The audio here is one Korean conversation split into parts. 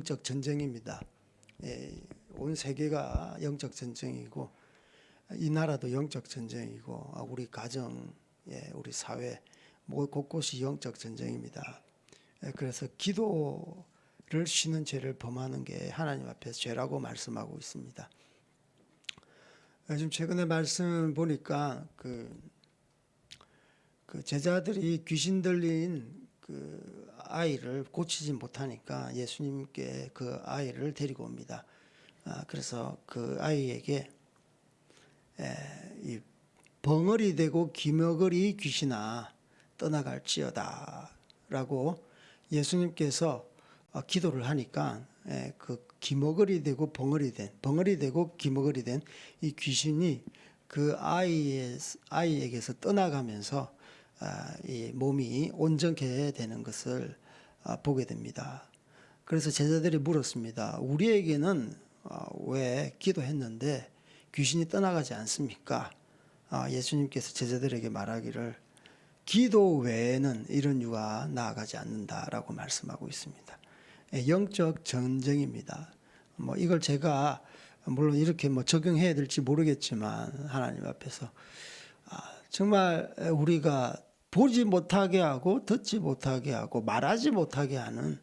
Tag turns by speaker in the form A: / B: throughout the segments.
A: 영적 전쟁입니다. 온 세계가 영적 전쟁이고 이 나라도 영적 전쟁이고 우리 가정, 우리 사회 곳곳이 영적 전쟁입니다. 그래서 기도를 쉬는 죄를 범하는 게 하나님 앞에서 죄라고 말씀하고 있습니다. 요즘 최근에 말씀 보니까 그 제자들이 귀신 들린 그 아이를 고치지 못하니까 예수님께 그 아이를 데리고 옵니다. 그래서 그 아이에게 이 벙어리 되고 기머거리 귀신아 떠나갈지어다 라고 예수님께서 기도를 하니까 그 기머거리 되고 벙어리 되고 기머거리 된 이 귀신이 그 아이에게서 떠나가면서 이 몸이 온전케 되는 것을 보게 됩니다. 그래서 제자들이 물었습니다. 우리에게는 왜 기도했는데 귀신이 떠나가지 않습니까? 예수님께서 제자들에게 말하기를 기도 외에는 이런 유가 나아가지 않는다라고 말씀하고 있습니다. 영적 전쟁입니다. 이걸 제가 물론 이렇게 적용해야 될지 모르겠지만 하나님 앞에서 정말 우리가 보지 못하게 하고 듣지 못하게 하고 말하지 못하게 하는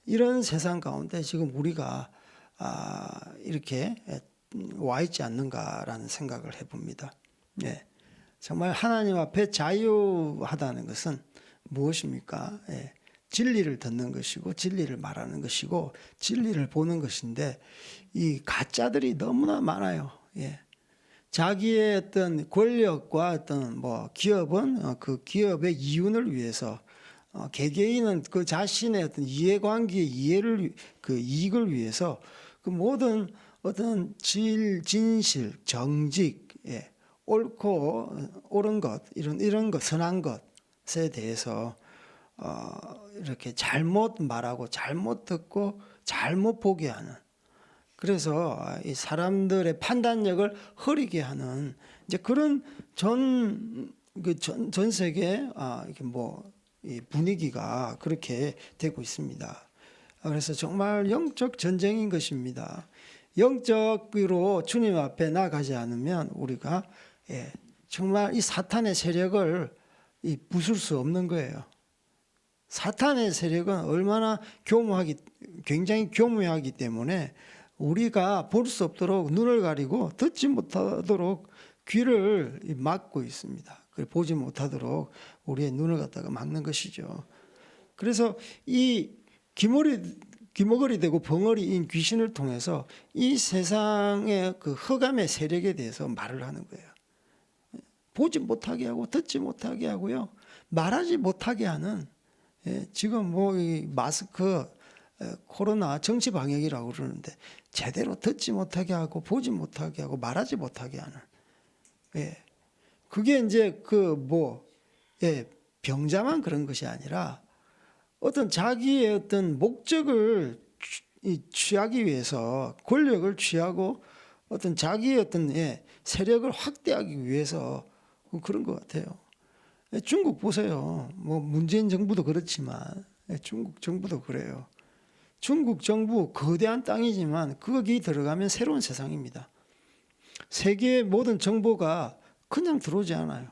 A: 이런 세상 가운데 지금 우리가 이렇게 와 있지 않는가라는 생각을 해봅니다. 정말 하나님 앞에 자유하다는 것은 무엇입니까? 진리를 듣는 것이고 진리를 말하는 것이고 진리를 보는 것인데 이 가짜들이 너무나 많아요. 자기의 어떤 권력과 어떤 기업은 그 기업의 이윤을 위해서 개개인은 그 자신의 어떤 이해관계의 이익을 위해서 그 모든 어떤 진실, 정직, 옳고 옳은 것 이런 것 선한 것에 대해서 이렇게 잘못 말하고 잘못 듣고 잘못 보게 하는 그래서 이 사람들의 판단력을 흐리게 하는 이제 그런 전 세계 이 분위기가 그렇게 되고 있습니다. 그래서 정말 영적 전쟁인 것입니다. 영적으로 주님 앞에 나가지 않으면 우리가 정말 이 사탄의 세력을 부술 수 없는 거예요. 사탄의 세력은 얼마나 굉장히 교묘하기 때문에 우리가 볼 수 없도록 눈을 가리고 듣지 못하도록 귀를 막고 있습니다. 보지 못하도록 우리의 눈을 갖다가 막는 것이죠. 그래서 이 기머거리 되고 벙어리인 귀신을 통해서 이 세상의 그 흑암의 세력에 대해서 말을 하는 거예요. 보지 못하게 하고 듣지 못하게 하고요. 말하지 못하게 하는 지금 이 마스크 코로나 정치 방역이라고 그러는데 제대로 듣지 못하게 하고 보지 못하게 하고 말하지 못하게 하는 그게 이제 병자만 그런 것이 아니라 어떤 자기의 어떤 목적을 취하기 위해서 권력을 취하고 어떤 자기의 어떤 세력을 확대하기 위해서 그런 것 같아요. 중국 보세요. 문재인 정부도 그렇지만 중국 정부도 그래요. 중국 정부 거대한 땅이지만 거기 들어가면 새로운 세상입니다. 세계의 모든 정보가 그냥 들어오지 않아요.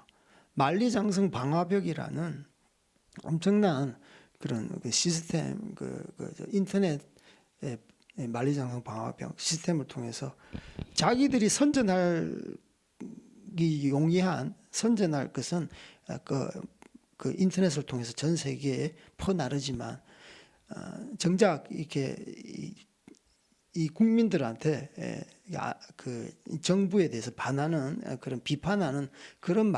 A: 만리장성 방화벽이라는 엄청난 그런 시스템, 인터넷 만리장성 방화벽 시스템을 통해서 자기들이 용이한 선전할 것은 그 인터넷을 통해서 전 세계에 퍼나르지만 정작 이렇게 이 국민들한테 그 정부에 대해서 반하는 그런 비판하는 그런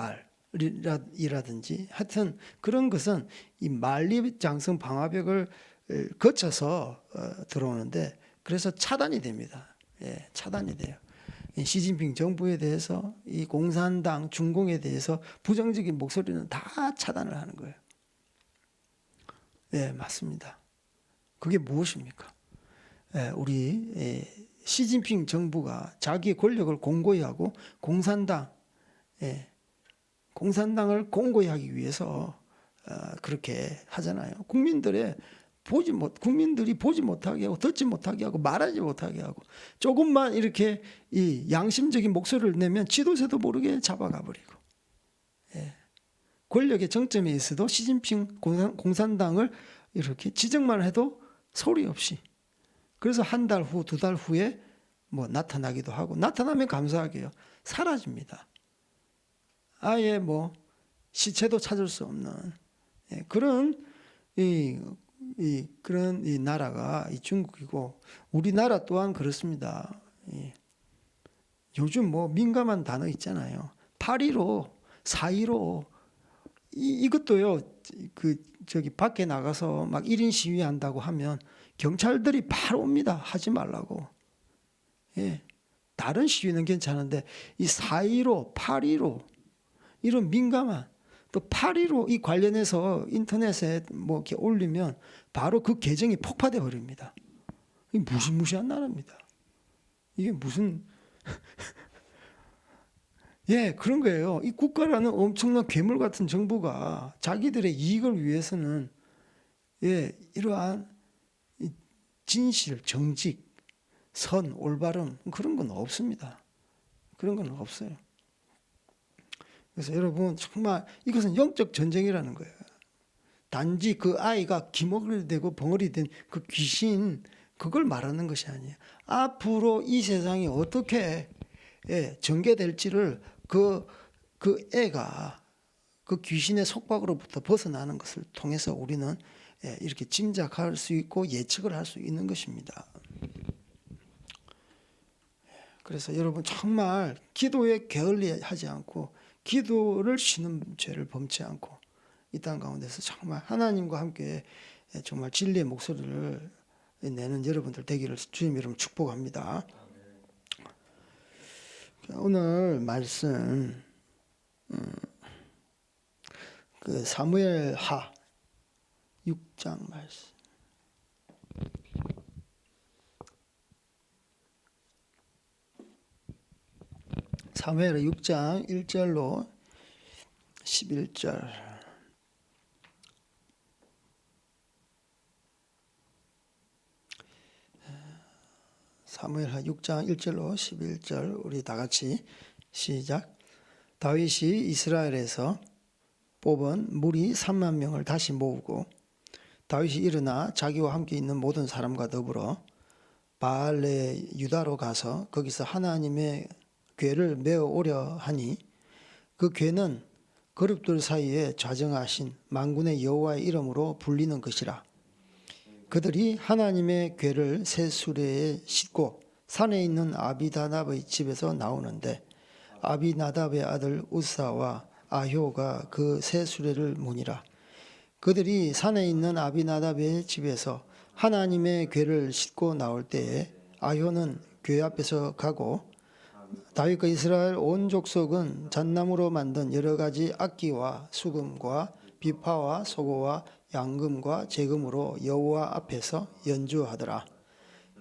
A: 말이라든지 하여튼 그런 것은 이 만리장성 방화벽을 거쳐서 들어오는데 그래서 차단이 됩니다. 차단이 돼요. 시진핑 정부에 대해서 이 공산당 중공에 대해서 부정적인 목소리는 다 차단을 하는 거예요. 맞습니다. 그게 무엇입니까? 우리 시진핑 정부가 자기의 권력을 공고히 하고 공산당을 공고히 하기 위해서 그렇게 하잖아요. 국민들의 국민들이 보지 못하게 하고 듣지 못하게 하고 말하지 못하게 하고 조금만 이렇게 이 양심적인 목소리를 내면 지도새도 모르게 잡아가 버리고 권력의 정점에 있어도 시진핑 공산당을 이렇게 지적만 해도 소리 없이 그래서 한 달 후, 두 달 후에 뭐 나타나기도 하고 나타나면 감사하게요. 사라집니다. 아예 뭐 시체도 찾을 수 없는 그런 그런 이 나라가 이 중국이고 우리나라 또한 그렇습니다. 요즘 뭐 민감한 단어 있잖아요. 8.15, 4.15 이것도요. 그 저기 밖에 나가서 막 1인 시위한다고 하면 경찰들이 바로 옵니다. 하지 말라고. 다른 시위는 괜찮은데 이 4.15, 8.15 이런 민감한 또 8.15 이 관련해서 인터넷에 뭐 이렇게 올리면 바로 그 계정이 폭파돼 버립니다. 이 무시무시한 나라입니다. 이게 무슨 그런 거예요. 이 국가라는 엄청난 괴물 같은 정부가 자기들의 이익을 위해서는 이러한 진실, 정직, 선, 올바름 그런 건 없습니다. 그런 건 없어요. 그래서 여러분 정말 이것은 영적 전쟁이라는 거예요. 단지 그 아이가 기먹을 되고 벙어리 된 그 귀신 그걸 말하는 것이 아니에요. 앞으로 이 세상이 어떻게 전개될지를 그 애가 그 귀신의 속박으로부터 벗어나는 것을 통해서 우리는 이렇게 짐작할 수 있고 예측을 할 수 있는 것입니다. 그래서 여러분 정말 기도에 게을리하지 않고 기도를 쉬는 죄를 범치 않고 이 땅 가운데서 정말 하나님과 함께 정말 진리의 목소리를 내는 여러분들 되기를 주님 이름 축복합니다. 오늘 말씀 그 사무엘하 6장 말씀. 사무엘하 6장 1절로 11절. 사무엘하 6장 1절로 11절 우리 다 같이 시작. 다윗이 이스라엘에서 뽑은 무리 3만 명을 다시 모으고 다윗이 일어나 자기와 함께 있는 모든 사람과 더불어 바알레 유다로 가서 거기서 하나님의 궤를 메어 오려 하니 그 궤는 그룹들 사이에 좌정하신 만군의 여호와의 이름으로 불리는 것이라. 그들이 하나님의 궤를 새 수레에 싣고 산에 있는 아비나답의 집에서 나오는데 아비나답의 아들 우사와 아효가 그 새 수레를 모니라. 그들이 산에 있는 아비나답의 집에서 하나님의 궤를 싣고 나올 때에 아효는 궤 앞에서 가고 다윗과 이스라엘 온 족속은 잣나무로 만든 여러 가지 악기와 수금과 비파와 소고와 양금과 제금으로 여호와 앞에서 연주하더라.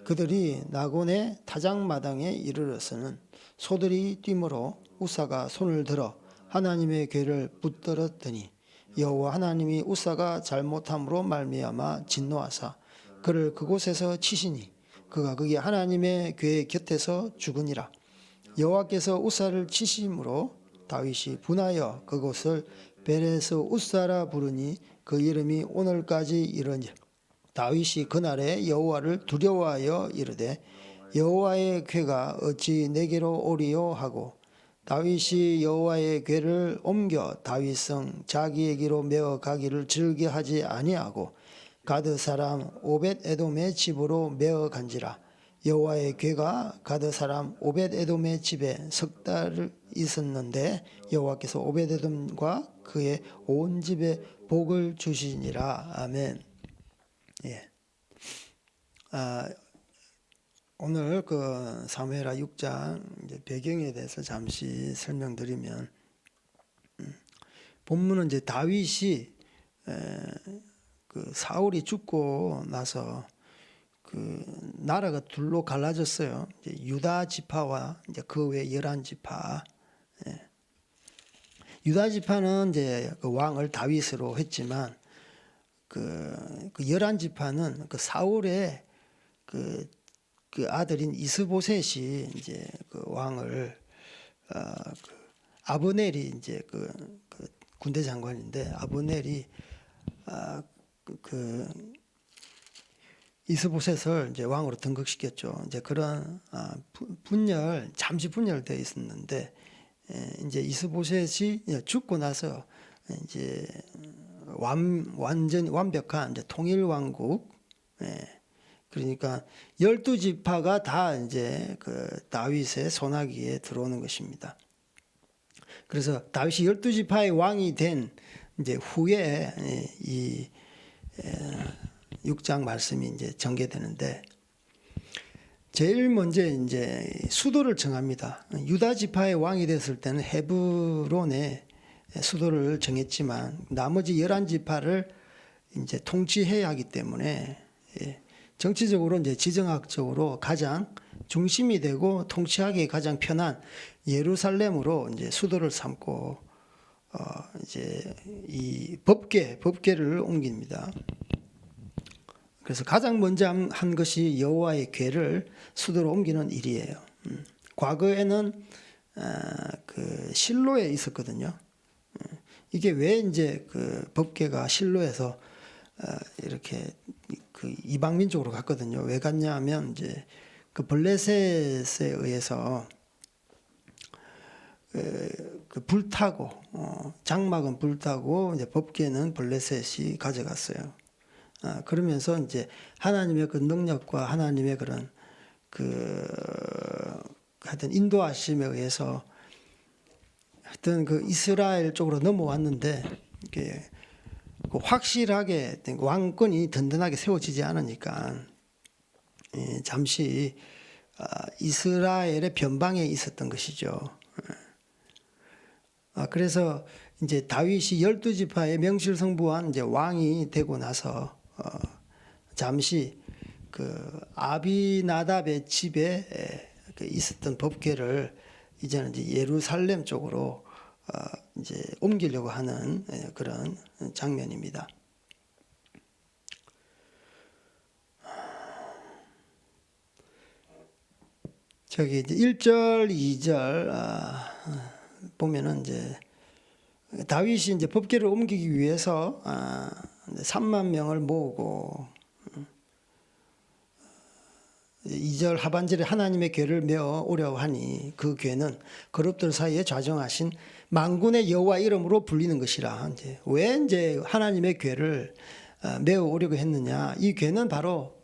A: 그들이 나곤의 타작마당에 이르러서는 소들이 뛰므로 우사가 손을 들어 하나님의 궤를 붙들었더니 여호와 하나님이 우사가 잘못함으로 말미암아 진노하사 그를 그곳에서 치시니 그가 거기 하나님의 궤 곁에서 죽으니라. 여호와께서 우사를 치심으로 다윗이 분하여 그곳을 베레스 우사라 부르니 그 이름이 오늘까지 이르니 다윗이 그날에 여호와를 두려워하여 이르되 여호와의 궤가 어찌 내게로 오리요 하고 다윗이 여호와의 궤를 옮겨 다윗성 자기에게로 메어 가기를 즐겨하지 아니하고 가드 사람 오벳 에돔의 집으로 메어 간지라. 여호와의 궤가 가드 사람 오벳 에돔의 집에 석 달을 있었는데 여호와께서 오벳 에돔과 그의 온 집에 복을 주시니라. 아멘. 오늘 그 사무엘하 6장 이제 배경에 대해서 잠시 설명드리면 본문은 이제 다윗이 그 사울이 죽고 나서 그 나라가 둘로 갈라졌어요. 이제 유다 지파와 이제 그 외 11지파. 유다 지파는 이제 그 왕을 다윗으로 했지만 그 열한 지파는 그 사울의 그 아들인 이스보셋이 이제 그 왕을 그 아브넬이 이제 그 군대 장관인데 아브넬이 그 이스보셋을 이제 왕으로 등극시켰죠. 이제 그런 잠시 분열되어 있었는데 이제 이스보셋이 죽고 나서 이제 완전히 완벽한 이제 통일 왕국, 그러니까 12지파가 다 이제 그 다윗의 손아귀에 들어오는 것입니다. 그래서 다윗이 12지파의 왕이 된 이제 후에 이 6장 말씀이 이제 전개되는데 제일 먼저 이제 수도를 정합니다. 유다 지파의 왕이 됐을 때는 헤브론에 수도를 정했지만 나머지 11지파를 이제 통치해야 하기 때문에 정치적으로 이제 지정학적으로 가장 중심이 되고 통치하기 가장 편한 예루살렘으로 이제 수도를 삼고 이제 이 법궤를 옮깁니다. 그래서 가장 먼저 한 것이 여호와의 궤를 수도로 옮기는 일이에요. 과거에는 그 실로에 있었거든요. 이게 왜 이제 그 법궤가 실로에서 이렇게 그 이방 민족으로 갔거든요. 왜 갔냐면 이제 그 블레셋에 의해서 그 불타고 장막은 불타고 이제 법궤는 블레셋이 가져갔어요. 그러면서 이제 하나님의 그 능력과 하나님의 그런 그 하여튼 인도하심에 의해서 하여튼 그 이스라엘 쪽으로 넘어왔는데 이게 그 확실하게 왕권이 든든하게 세워지지 않으니까 잠시 이스라엘의 변방에 있었던 것이죠. 그래서 이제 다윗이 12지파의 명실성부한 이제 왕이 되고 나서 잠시 그 아비나답의 집에 있었던 법궤를 이제는 이제 예루살렘 쪽으로 이제 옮기려고 하는 그런 장면입니다. 저기 이제 1절, 2절 보면은 이제 다윗이 이제 법궤를 옮기기 위해서 3만 명을 모으고 2절 하반절에 하나님의 궤를 메어 오려 하니 그 궤는 그룹들 사이에 좌정하신 만군의 여호와 이름으로 불리는 것이라. 왜 이제 하나님의 궤를 메어 오려고 했느냐? 이 궤는 바로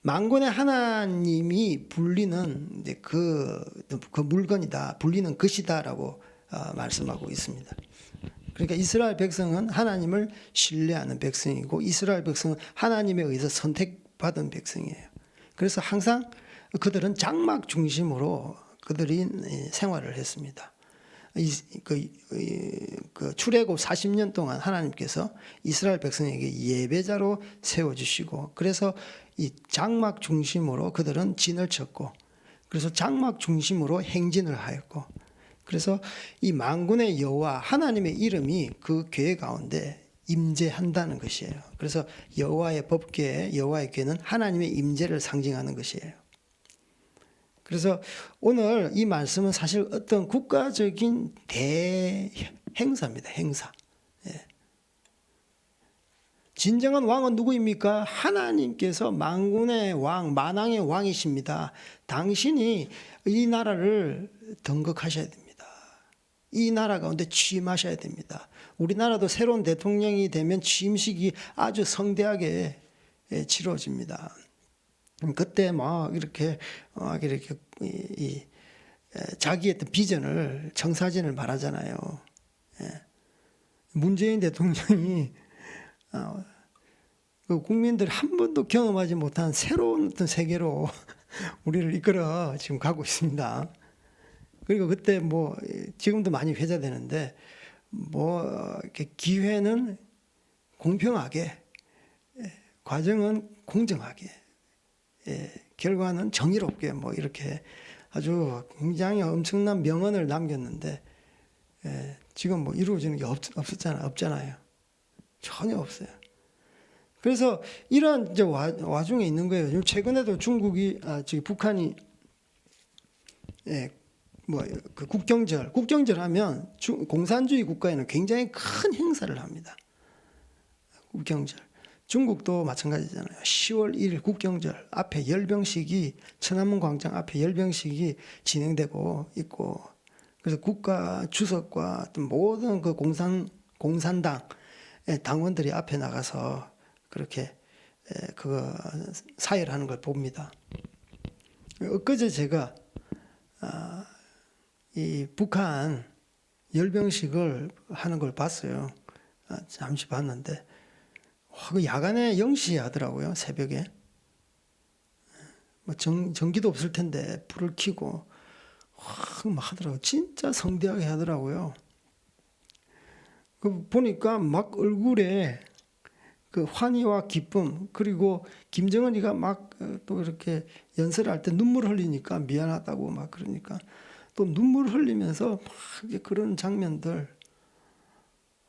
A: 만군의 하나님이 불리는 이제 그 물건이다, 불리는 것이다라고 말씀하고 있습니다. 그러니까 이스라엘 백성은 하나님을 신뢰하는 백성이고 이스라엘 백성은 하나님에 의해서 선택받은 백성이에요. 그래서 항상 그들은 장막 중심으로 그들이 생활을 했습니다. 그 출애굽 40년 동안 하나님께서 이스라엘 백성에게 예배자로 세워주시고 그래서 이 장막 중심으로 그들은 진을 쳤고 그래서 장막 중심으로 행진을 하였고 그래서 이 만군의 여호와 하나님의 이름이 그 궤 가운데 임재한다는 것이에요. 그래서 여호와의 법궤, 여호와의 궤는 하나님의 임재를 상징하는 것이에요. 그래서 오늘 이 말씀은 사실 어떤 국가적인 대행사입니다. 행사. 진정한 왕은 누구입니까? 하나님께서 만군의 왕, 만왕의 왕이십니다. 당신이 이 나라를 등극하셔야 됩니다. 이 나라 가운데 취임하셔야 됩니다. 우리나라도 새로운 대통령이 되면 취임식이 아주 성대하게 치러집니다. 그때 막 이렇게 자기의 비전을 청사진을 말하잖아요. 문재인 대통령이 국민들 한 번도 경험하지 못한 새로운 어떤 세계로 우리를 이끌어 지금 가고 있습니다. 그리고 그때 뭐 지금도 많이 회자되는데 뭐 이렇게 기회는 공평하게, 과정은 공정하게, 결과는 정의롭게 뭐 이렇게 아주 굉장히 엄청난 명언을 남겼는데 지금 뭐 이루어지는 게 없잖아요. 전혀 없어요. 그래서 이런 이제 와중에 있는 거예요. 최근에도 지금 북한이 그 국경절 하면 공산주의 국가에는 굉장히 큰 행사를 합니다. 국경절. 중국도 마찬가지잖아요. 10월 1일 국경절 앞에 열병식이 천안문 광장 앞에 열병식이 진행되고 있고, 그래서 국가 주석과 모든 그 공산당 당원들이 앞에 나가서 그렇게 그거 사열하는 걸 봅니다. 엊그제 제가 이 북한 열병식을 하는 걸 봤어요. 잠시 봤는데 그 야간에 0시에 하더라고요. 새벽에. 뭐 전기도 없을 텐데 불을 켜고 막 하더라고요. 진짜 성대하게 하더라고요. 그 보니까 막 얼굴에 그 환희와 기쁨, 그리고 김정은이가 막 또 이렇게 연설할 때 눈물 흘리니까 미안하다고 막 그러니까 또 눈물 흘리면서 막 그런 장면들.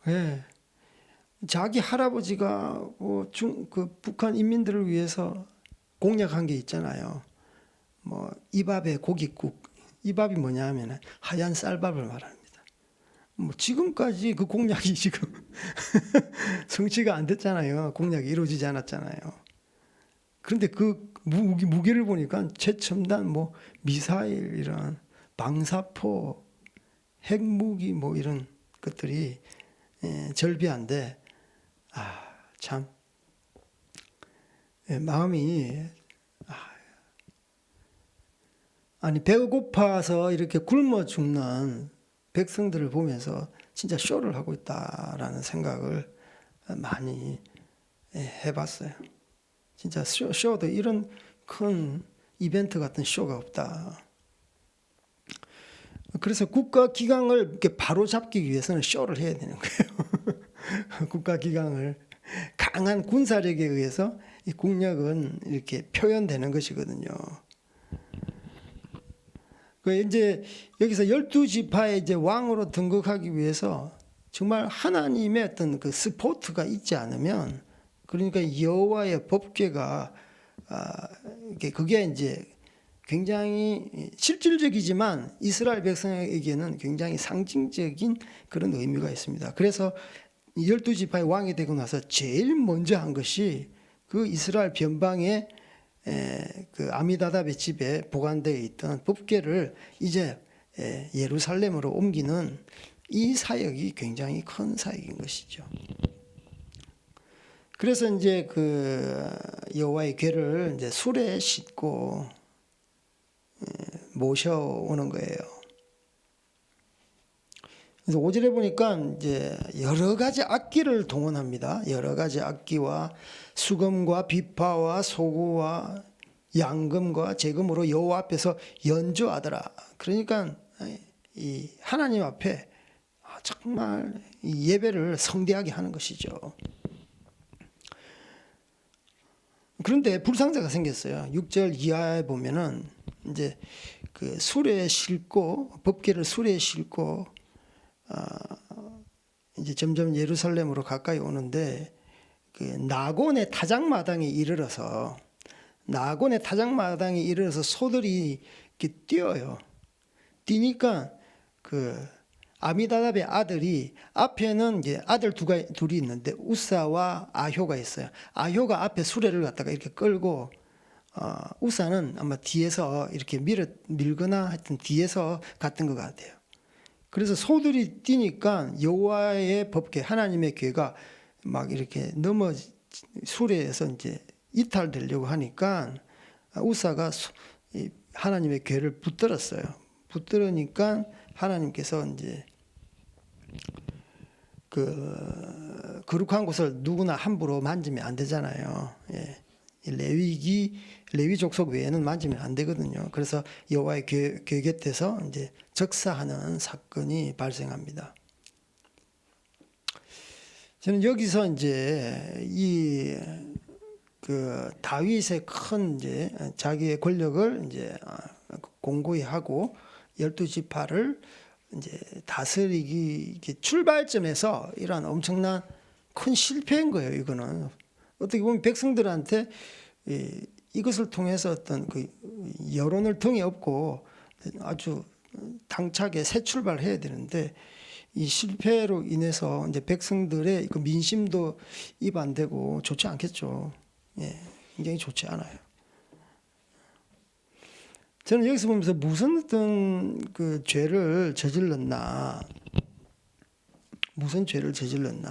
A: 예. 자기 할아버지가 그 북한 인민들을 위해서 공약한 게 있잖아요. 뭐 이밥에 고깃국. 이밥이 뭐냐 하면 하얀 쌀밥을 말합니다. 뭐 지금까지 그 공약이 지금 성취가 안 됐잖아요. 공약이 이루어지지 않았잖아요. 그런데 그 무기를 보니까 최첨단 뭐 미사일 이런 방사포, 핵무기 뭐 이런 것들이 절비한데 참 마음이 아니 배가 고파서 이렇게 굶어 죽는 백성들을 보면서 진짜 쇼를 하고 있다라는 생각을 많이 해봤어요. 진짜 쇼도 이런 큰 이벤트 같은 쇼가 없다. 그래서 국가 기강을 이렇게 바로 잡기 위해서는 쇼를 해야 되는 거예요. 국가 기강을 강한 군사력에 의해서 이 국력은 이렇게 표현되는 것이거든요. 그 이제 여기서 12지파의 이제 왕으로 등극하기 위해서 정말 하나님의 어떤 그 스포트가 있지 않으면, 그러니까 여호와의 법궤가 그게 이제 굉장히 실질적이지만 이스라엘 백성에게는 굉장히 상징적인 그런 의미가 있습니다. 그래서 12지파의 왕이 되고 나서 제일 먼저 한 것이 그 이스라엘 변방의 그 아미다답의 집에 보관되어 있던 법궤를 이제 예루살렘으로 옮기는 이 사역이 굉장히 큰 사역인 것이죠. 그래서 이제 그 여호와의 궤를 이제 수레에 싣고 모셔오는 거예요. 그래서 5절에 보니까 이제 여러 가지 악기를 동원합니다. 여러 가지 악기와 수금과 비파와 소구와 양금과 제금으로 여호와 앞에서 연주하더라. 그러니까 이 하나님 앞에 정말 이 예배를 성대하게 하는 것이죠. 그런데 불상사가 생겼어요. 6절 이하에 보면은 이제 그 수레에 싣고 법궤를 수레에 싣고 이제 점점 예루살렘으로 가까이 오는데 그 나곤의 타작마당에 이르러서 소들이 이렇게 뛰어요. 뛰니까 그 아미다답의 아들이 앞에는 이제 아들 둘이 있는데 우사와 아효가 있어요. 아효가 앞에 수레를 갖다가 이렇게 끌고 우사는 아마 뒤에서 이렇게 밀거나 하여튼 뒤에서 갔던 것 같아요. 그래서 소들이 뛰니까 여호와의 법궤, 하나님의 궤가 막 이렇게 수레에서 이제 이탈되려고 하니까 우사가 하나님의 궤를 붙들었어요. 붙들으니까 하나님께서 이제 그 거룩한 곳을 누구나 함부로 만지면 안 되잖아요. 레위 족속 외에는 만지면 안 되거든요. 그래서 여호와의 궤 곁에서 이제 적사하는 사건이 발생합니다. 저는 여기서 이제 그 다윗의 큰 이제 자기의 권력을 이제 공고히 하고 12지파를 이제 다스리기 출발점에서 이런 엄청난 큰 실패인 거예요. 이거는 어떻게 보면 백성들한테 이것을 통해서 어떤 그 여론을 등에 업고 아주 당차게 새 출발을 해야 되는데 이 실패로 인해서 이제 백성들의 그 민심도 입 안 되고 좋지 않겠죠. 예, 굉장히 좋지 않아요. 저는 여기서 보면서 무슨 어떤 그 죄를 저질렀나, 무슨 죄를 저질렀나.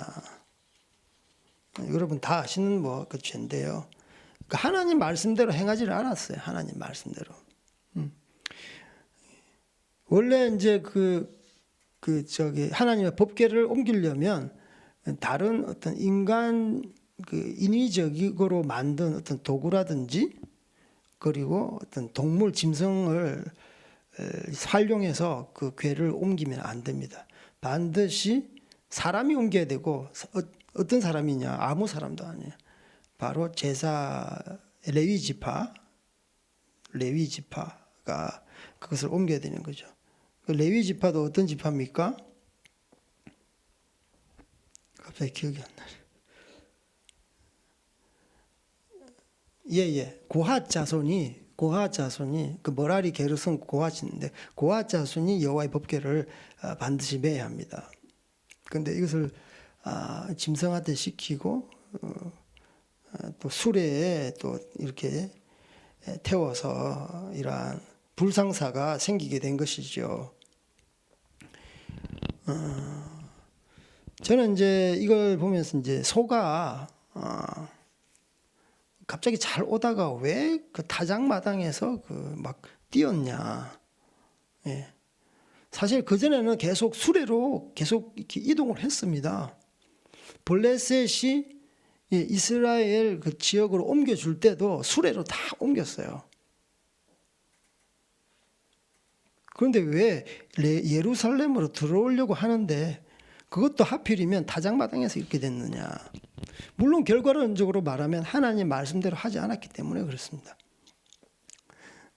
A: 여러분 다 아시는 뭐 그 죄인데요. 그 하나님 말씀대로 행하지를 않았어요. 하나님 말씀대로. 원래 이제 하나님의 법궤를 옮기려면 다른 어떤 인간 인위적으로 만든 어떤 도구라든지 그리고 어떤 동물 짐승을 활용해서 그 궤를 옮기면 안 됩니다. 반드시 사람이 옮겨야 되고 어떤 사람이냐? 아무 사람도 아니에요. 바로 제사 레위 지파가 그것을 옮겨야 되는 거죠. 그 레위 지파도 어떤 지파입니까? 갑자기 기억이 안 나요. 예. 고핫 자손이 그 머라리 게르손 고핫인데 고핫 자손이 여호와의 법궤를 반드시 매야 합니다. 그런데 이것을 짐승한테 시키고 또 수레에 또 이렇게 태워서 이러한 불상사가 생기게 된 것이죠. 저는 이제 이걸 보면서 이제 소가 갑자기 잘 오다가 왜 그 타작마당에서 그 막 뛰었냐. 예. 사실 그전에는 계속 수레로 계속 이렇게 이동을 했습니다. 블레셋이 이스라엘 그 지역으로 옮겨줄 때도 수레로 다 옮겼어요. 그런데 왜 예루살렘으로 들어오려고 하는데 그것도 하필이면 타작마당에서 이렇게 됐느냐. 물론 결과론적으로 말하면 하나님 말씀대로 하지 않았기 때문에 그렇습니다.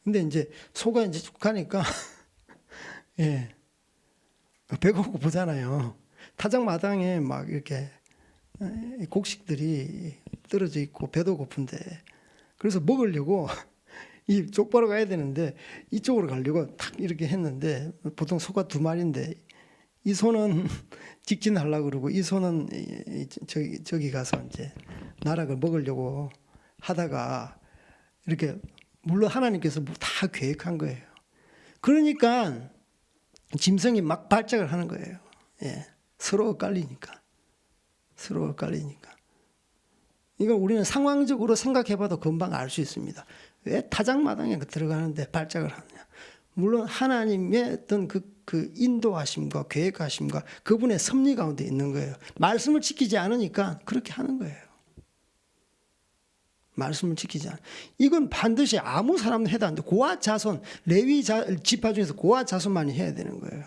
A: 근데 이제 소가 이제 쭉 가니까 예, 배가 고프잖아요. 타작마당에 막 이렇게 곡식들이 떨어져 있고 배도 고픈데 그래서 먹으려고 이 족보로 가야 되는데 이쪽으로 가려고 탁 이렇게 했는데 보통 소가 2마리인데 이 소는 직진하려고 그러고 이 소는 저기 가서 이제 나락을 먹으려고 하다가 이렇게 물론 하나님께서 다 계획한 거예요. 그러니까 짐승이 막 발작을 하는 거예요. 예, 서로 엇갈리니까. 이거 우리는 상황적으로 생각해봐도 금방 알 수 있습니다. 왜 타작마당에 들어가는데 발작을 하느냐. 물론 하나님의 어떤 그 인도하심과 계획하심과 그분의 섭리 가운데 있는 거예요. 말씀을 지키지 않으니까 그렇게 하는 거예요. 말씀을 지키지 않아. 이건 반드시 아무 사람도 해도 안 돼. 고아 자손, 레위 지파 중에서 고아 자손만이 해야 되는 거예요.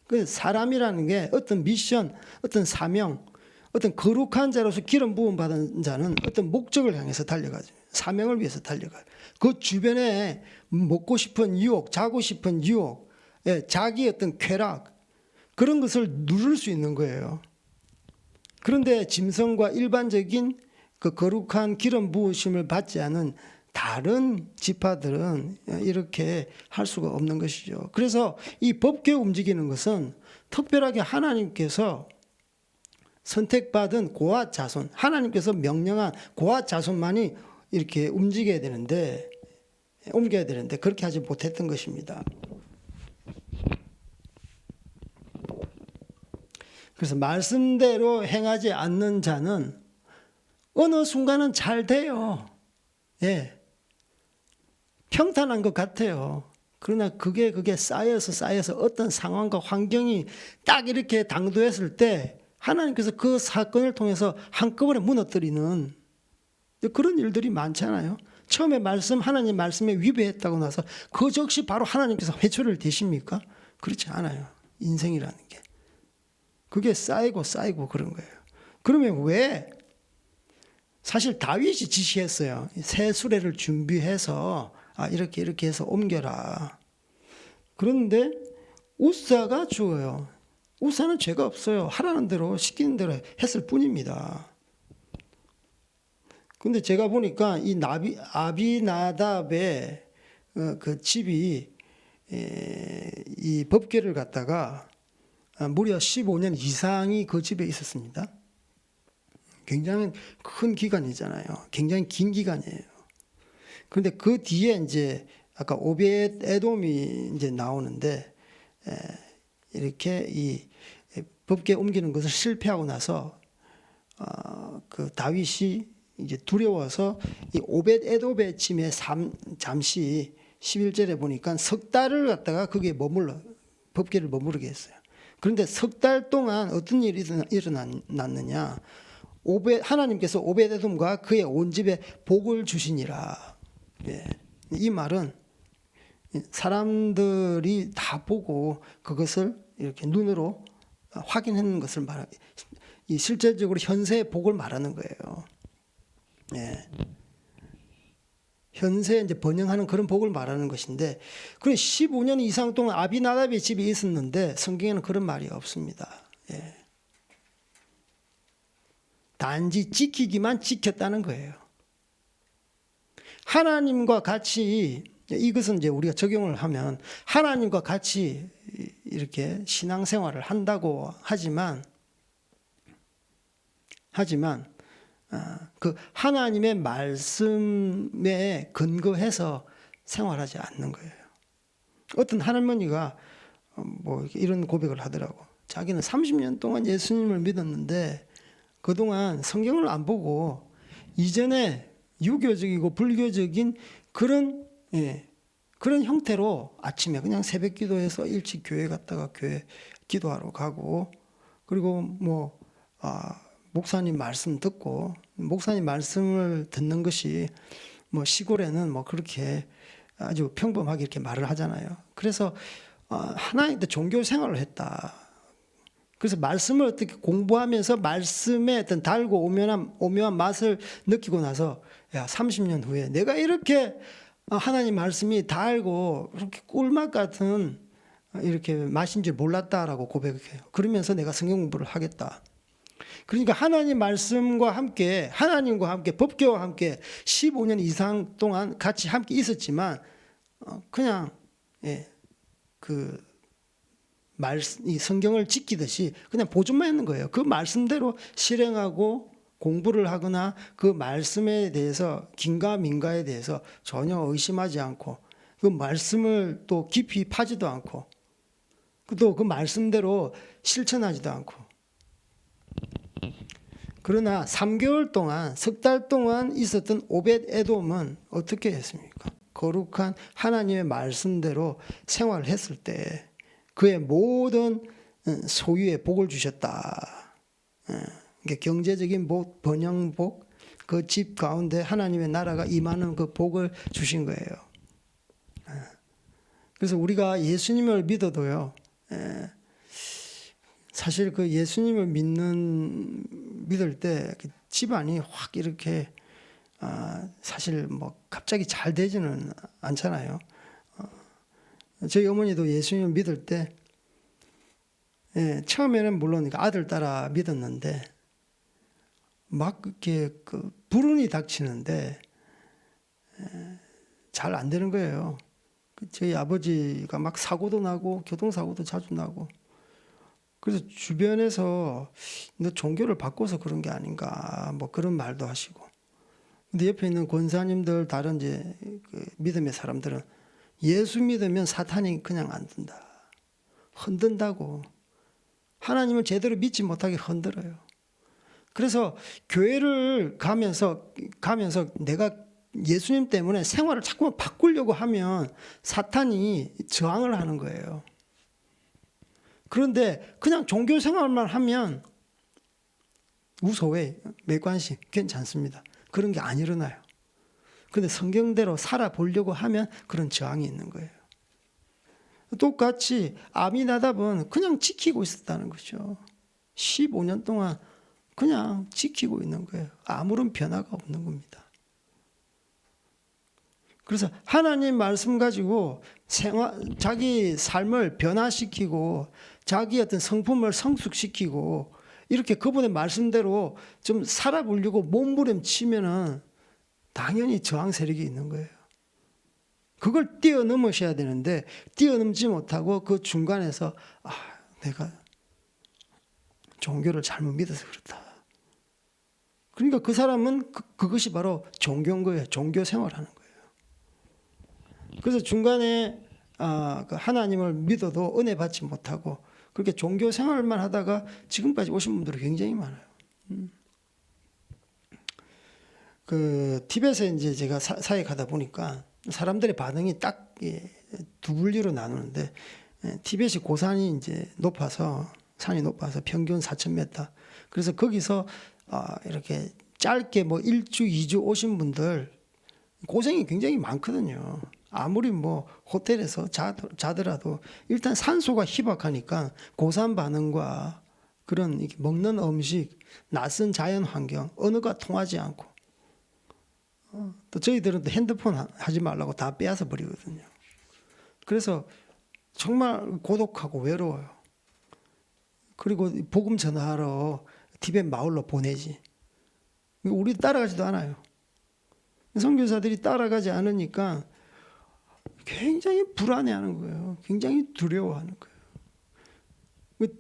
A: 그 사람이라는 게 어떤 미션, 어떤 사명, 어떤 거룩한 자로서 기름 부음 받은 자는 어떤 목적을 향해서 달려가죠. 사명을 위해서 달려가요. 그 주변에 먹고 싶은 유혹, 자고 싶은 유혹, 자기 어떤 쾌락 그런 것을 누를 수 있는 거예요. 그런데 짐승과 일반적인 그 거룩한 기름 부으심을 받지 않은 다른 지파들은 이렇게 할 수가 없는 것이죠. 그래서 이 법궤 움직이는 것은 특별하게 하나님께서 선택받은 고아 자손, 하나님께서 명령한 고아 자손만이 이렇게 옮겨야 되는데 그렇게 하지 못했던 것입니다. 그래서 말씀대로 행하지 않는 자는 어느 순간은 잘 돼요. 예. 평탄한 것 같아요. 그러나 그게 쌓여서 어떤 상황과 환경이 딱 이렇게 당도했을 때 하나님께서 그 사건을 통해서 한꺼번에 무너뜨리는 그런 일들이 많잖아요. 처음에 하나님 말씀에 위배했다고 나서 그 즉시 바로 하나님께서 회초리를 대십니까? 그렇지 않아요. 인생이라는 게. 그게 쌓이고 그런 거예요. 그러면 왜? 사실 다윗이 지시했어요. 새 수레를 준비해서 이렇게 해서 옮겨라. 그런데 우사가 죽어요. 우사는 죄가 없어요. 하라는 대로 시키는 대로 했을 뿐입니다. 근데 제가 보니까 이 아비나답의 그 집이 이 법궤를 갖다가 무려 15년 이상이 그 집에 있었습니다. 굉장히 큰 기간이잖아요. 굉장히 긴 기간이에요. 그런데 그 뒤에 이제 아까 오벳 에돔이 이제 나오는데 이렇게 이 법궤 옮기는 것을 실패하고 나서 그 다윗이 이제 두려워서 이 오벳 에돔의 집에 잠시 11절에 보니까 석 달을 갖다가 거기에 법궤를 머무르게 했어요. 그런데 석 달 동안 어떤 일이 일어났느냐? 하나님께서 오벳 에돔과 그의 온 집에 복을 주시니라. 예. 이 말은 사람들이 다 보고 그것을 이렇게 눈으로 확인하는 것을 이 실제적으로 현세의 복을 말하는 거예요. 예. 현세 이제 번영하는 그런 복을 말하는 것인데, 그래 15년 이상 동안 아비나답의 집이 있었는데 성경에는 그런 말이 없습니다. 예. 단지 지키기만 지켰다는 거예요. 하나님과 같이, 이것은 이제 우리가 적용을 하면 하나님과 같이 이렇게 신앙생활을 한다고 하지만 그 하나님의 말씀에 근거해서 생활하지 않는 거예요. 어떤 할머니가 뭐 이런 고백을 하더라고. 자기는 30년 동안 예수님을 믿었는데 그동안 성경을 안 보고 이전에 유교적이고 불교적인 그런 그런 형태로 아침에 그냥 새벽 기도해서 일찍 교회 갔다가 교회 기도하러 가고, 그리고 뭐 목사님 말씀 듣고, 목사님 말씀을 듣는 것이 뭐 시골에는 뭐 그렇게 아주 평범하게 이렇게 말을 하잖아요. 그래서 하나님께 종교 생활을 했다. 그래서 말씀을 어떻게 공부하면서 말씀의 어떤 달고 오묘한 맛을 느끼고 나서, 야, 30년 후에 내가 이렇게 하나님 말씀이 달고 그렇게 꿀맛 같은 이렇게 맛인 줄 몰랐다라고 고백해요. 그러면서 내가 성경 공부를 하겠다. 그러니까 하나님과 함께 법궤와 함께 15년 이상 동안 같이 함께 있었지만 그냥 이 성경을 지키듯이 그냥 보존만 했는 거예요. 그 말씀대로 실행하고 공부를 하거나 그 말씀에 대해서 긴가민가에 대해서 전혀 의심하지 않고, 그 말씀을 또 깊이 파지도 않고, 또 그 말씀대로 실천하지도 않고. 그러나 3개월 동안, 석 달 동안 있었던 오벳 에돔은 어떻게 했습니까? 거룩한 하나님의 말씀대로 생활을 했을 때 그의 모든 소유에 복을 주셨다. 경제적인 복, 번영복, 그 집 가운데 하나님의 나라가 임하는 그 복을 주신 거예요. 그래서 우리가 예수님을 믿어도요, 사실 그 예수님을 믿을 때 집안이 확 이렇게 사실 뭐 갑자기 잘 되지는 않잖아요. 저희 어머니도 예수님을 믿을 때 처음에는 물론 아들 따라 믿었는데 막 이렇게 그 불운이 닥치는데 잘 안 되는 거예요. 저희 아버지가 막 사고도 나고 교통사고도 자주 나고, 그래서 주변에서 너 종교를 바꿔서 그런 게 아닌가 뭐 그런 말도 하시고, 근데 옆에 있는 권사님들 다른 이제 그 믿음의 사람들은 예수 믿으면 사탄이 그냥 안 든다, 흔든다고, 하나님을 제대로 믿지 못하게 흔들어요. 그래서 교회를 가면서 내가 예수님 때문에 생활을 자꾸만 바꾸려고 하면 사탄이 저항을 하는 거예요. 그런데 그냥 종교 생활만 하면 우소해, 매관심, 괜찮습니다. 그런 게 안 일어나요. 그런데 성경대로 살아보려고 하면 그런 저항이 있는 거예요. 똑같이 아미나답은 그냥 지키고 있었다는 거죠. 15년 동안 그냥 지키고 있는 거예요. 아무런 변화가 없는 겁니다. 그래서 하나님 말씀 가지고 자기 삶을 변화시키고 자기 어떤 성품을 성숙시키고 이렇게 그분의 말씀대로 좀 살아보려고 몸부림치면은 당연히 저항 세력이 있는 거예요. 그걸 뛰어넘으셔야 되는데 뛰어넘지 못하고 그 중간에서 내가 종교를 잘못 믿어서 그렇다. 그러니까 그 사람은 그것이 바로 종교인 거예요. 종교 생활하는 거예요. 그래서 중간에 그 하나님을 믿어도 은혜 받지 못하고 그렇게 종교 생활만 하다가 지금까지 오신 분들이 굉장히 많아요. 그 티벳에 이제 제가 사역하다 보니까 사람들의 반응이 딱 두 분류로 나누는데, 티벳이 고산이 이제 높아서 산이 높아서 평균 4,000m. 그래서 거기서 이렇게 짧게 뭐 1주, 2주 오신 분들 고생이 굉장히 많거든요. 아무리 뭐 호텔에서 자더라도 일단 산소가 희박하니까 고산 반응과 그런 먹는 음식, 낯선 자연 환경, 언어가 통하지 않고 또 저희들은 또 핸드폰 하지 말라고 다 빼앗아 버리거든요. 그래서 정말 고독하고 외로워요. 그리고 복음 전하러 티벳 마을로 보내지. 우리 따라가지도 않아요. 선교사들이 따라가지 않으니까 굉장히 불안해하는 거예요. 굉장히 두려워하는 거예요.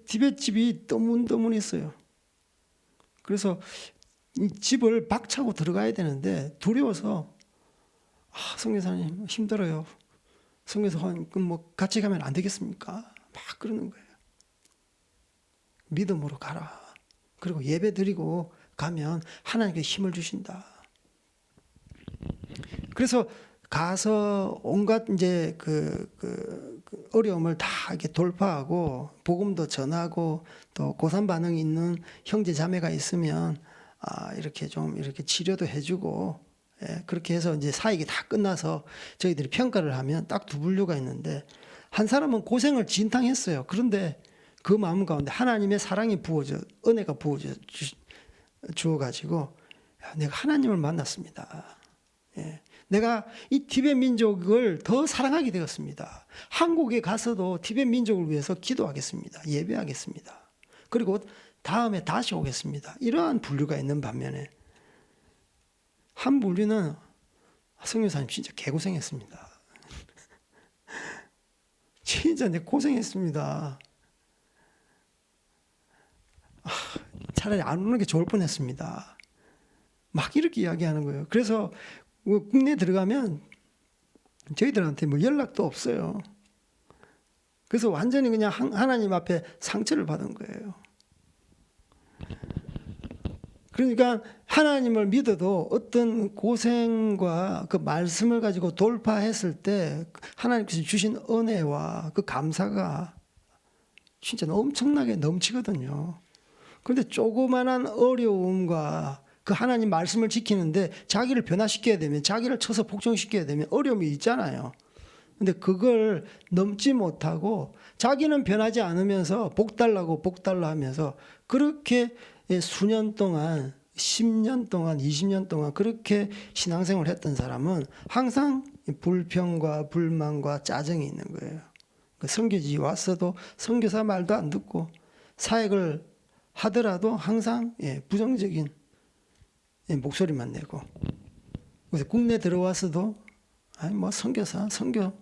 A: 티벳 집이 떠문떠문했어요. 그래서 이 집을 박차고 들어가야 되는데 두려워서 선교사님 힘들어요. 선교사 뭐 같이 가면 안 되겠습니까? 막 그러는 거예요. 믿음으로 가라. 그리고 예배 드리고 가면 하나님께 힘을 주신다. 그래서 가서 온갖 이제 그 어려움을 다 이렇게 돌파하고 복음도 전하고 또 고산 반응이 있는 형제 자매가 있으면 이렇게 좀 이렇게 치료도 해주고, 그렇게 해서 이제 사역이 다 끝나서 저희들이 평가를 하면 딱 두 분류가 있는데, 한 사람은 고생을 진탕했어요. 그런데 그 마음 가운데 하나님의 사랑이 부어져, 은혜가 부어져 주어가지고 내가 하나님을 만났습니다. 내가 이 티벳 민족을 더 사랑하게 되었습니다. 한국에 가서도 티벳 민족을 위해서 기도하겠습니다. 예배하겠습니다. 그리고 다음에 다시 오겠습니다. 이러한 분류가 있는 반면에 한 분류는 성교사님 진짜 개고생했습니다. 진짜 내 고생했습니다. 차라리 안 오는 게 좋을 뻔했습니다. 막 이렇게 이야기하는 거예요. 그래서 국내에 들어가면 저희들한테 뭐 연락도 없어요. 그래서 완전히 그냥 하나님 앞에 상처를 받은 거예요. 그러니까 하나님을 믿어도 어떤 고생과 그 말씀을 가지고 돌파했을 때 하나님께서 주신 은혜와 그 감사가 진짜 엄청나게 넘치거든요. 그런데 조그만한 어려움과 그 하나님 말씀을 지키는데 자기를 변화시켜야 되면, 자기를 쳐서 복종시켜야 되면 어려움이 있잖아요. 근데 그걸 넘지 못하고 자기는 변하지 않으면서 복 달라고 하면서 그렇게 수년 동안, 10년 동안, 20년 동안 그렇게 신앙생활을 했던 사람은 항상 불평과 불만과 짜증이 있는 거예요. 선교지 왔어도 선교사 말도 안 듣고 사역을 하더라도 항상 부정적인 목소리만 내고, 그래서 국내 들어와서도 뭐 선교사, 선교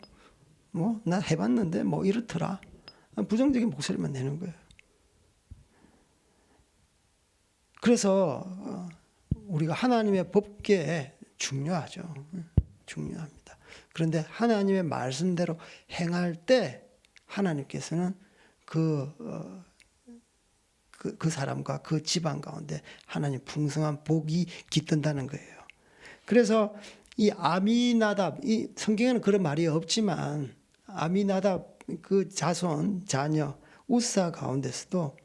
A: 뭐 나 해봤는데 뭐 이렇더라, 부정적인 목소리만 내는 거예요. 그래서 우리가 하나님의 법궤 중요하죠. 중요합니다. 그런데 하나님의 말씀대로 행할 때 하나님께서는 그 사람과 그 집안 가운데 하나님 풍성한 복이 깃든다는 거예요. 그래서 이 아미나답, 이 성경에는 그런 말이 없지만 아미나답 그 자손, 자녀, 우사 가운데서도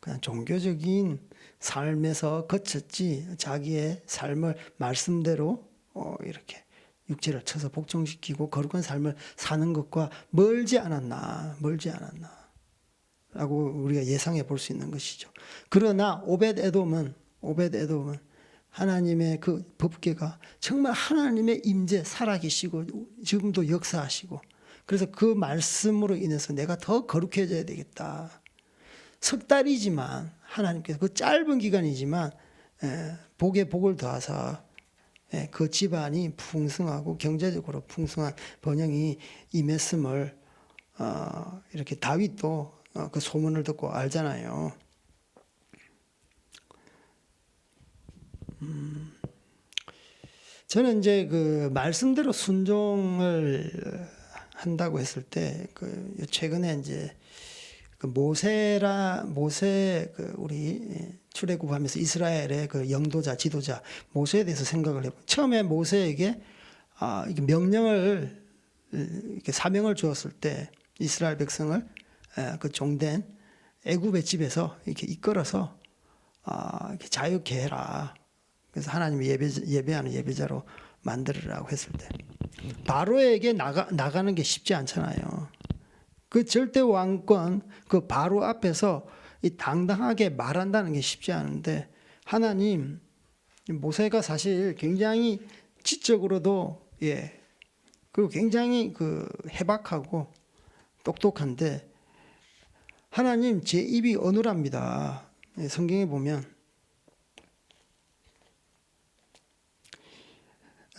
A: 그냥 종교적인 삶에서 거쳤지 자기의 삶을 말씀대로 이렇게 육체를 쳐서 복종시키고 거룩한 삶을 사는 것과 멀지 않았나 라고 우리가 예상해 볼 수 있는 것이죠. 그러나 오벳 에돔은 하나님의 그 법궤가 정말 하나님의 임재 살아계시고 지금도 역사하시고, 그래서 그 말씀으로 인해서 내가 더 거룩해져야 되겠다. 석 달이지만 하나님께서 그 짧은 기간이지만 복에 복을 더하사 그 집안이 풍성하고 경제적으로 풍성한 번영이 임했음을 이렇게 다윗도 그 소문을 듣고 알잖아요. 저는 이제 그 말씀대로 순종을 한다고 했을 때 그 최근에 이제 그 모세 그 우리 출애굽하면서 이스라엘의 그 영도자 지도자 모세에 대해서 생각을 해보. 처음에 모세에게 이게 명령을 이렇게 사명을 주었을 때 이스라엘 백성을 그 종된 애굽의 집에서 이렇게 이끌어서 이렇게 자유케 해라. 그래서 하나님이 예배하는 예배자로 만들으라고 했을 때 바로에게 나가는 게 쉽지 않잖아요. 그 절대 왕권 그 바로 앞에서 이 당당하게 말한다는 게 쉽지 않은데 하나님 모세가 사실 굉장히 지적으로도 그리고 굉장히 그 해박하고 똑똑한데 하나님 제 입이 어눌합니다. 성경에 보면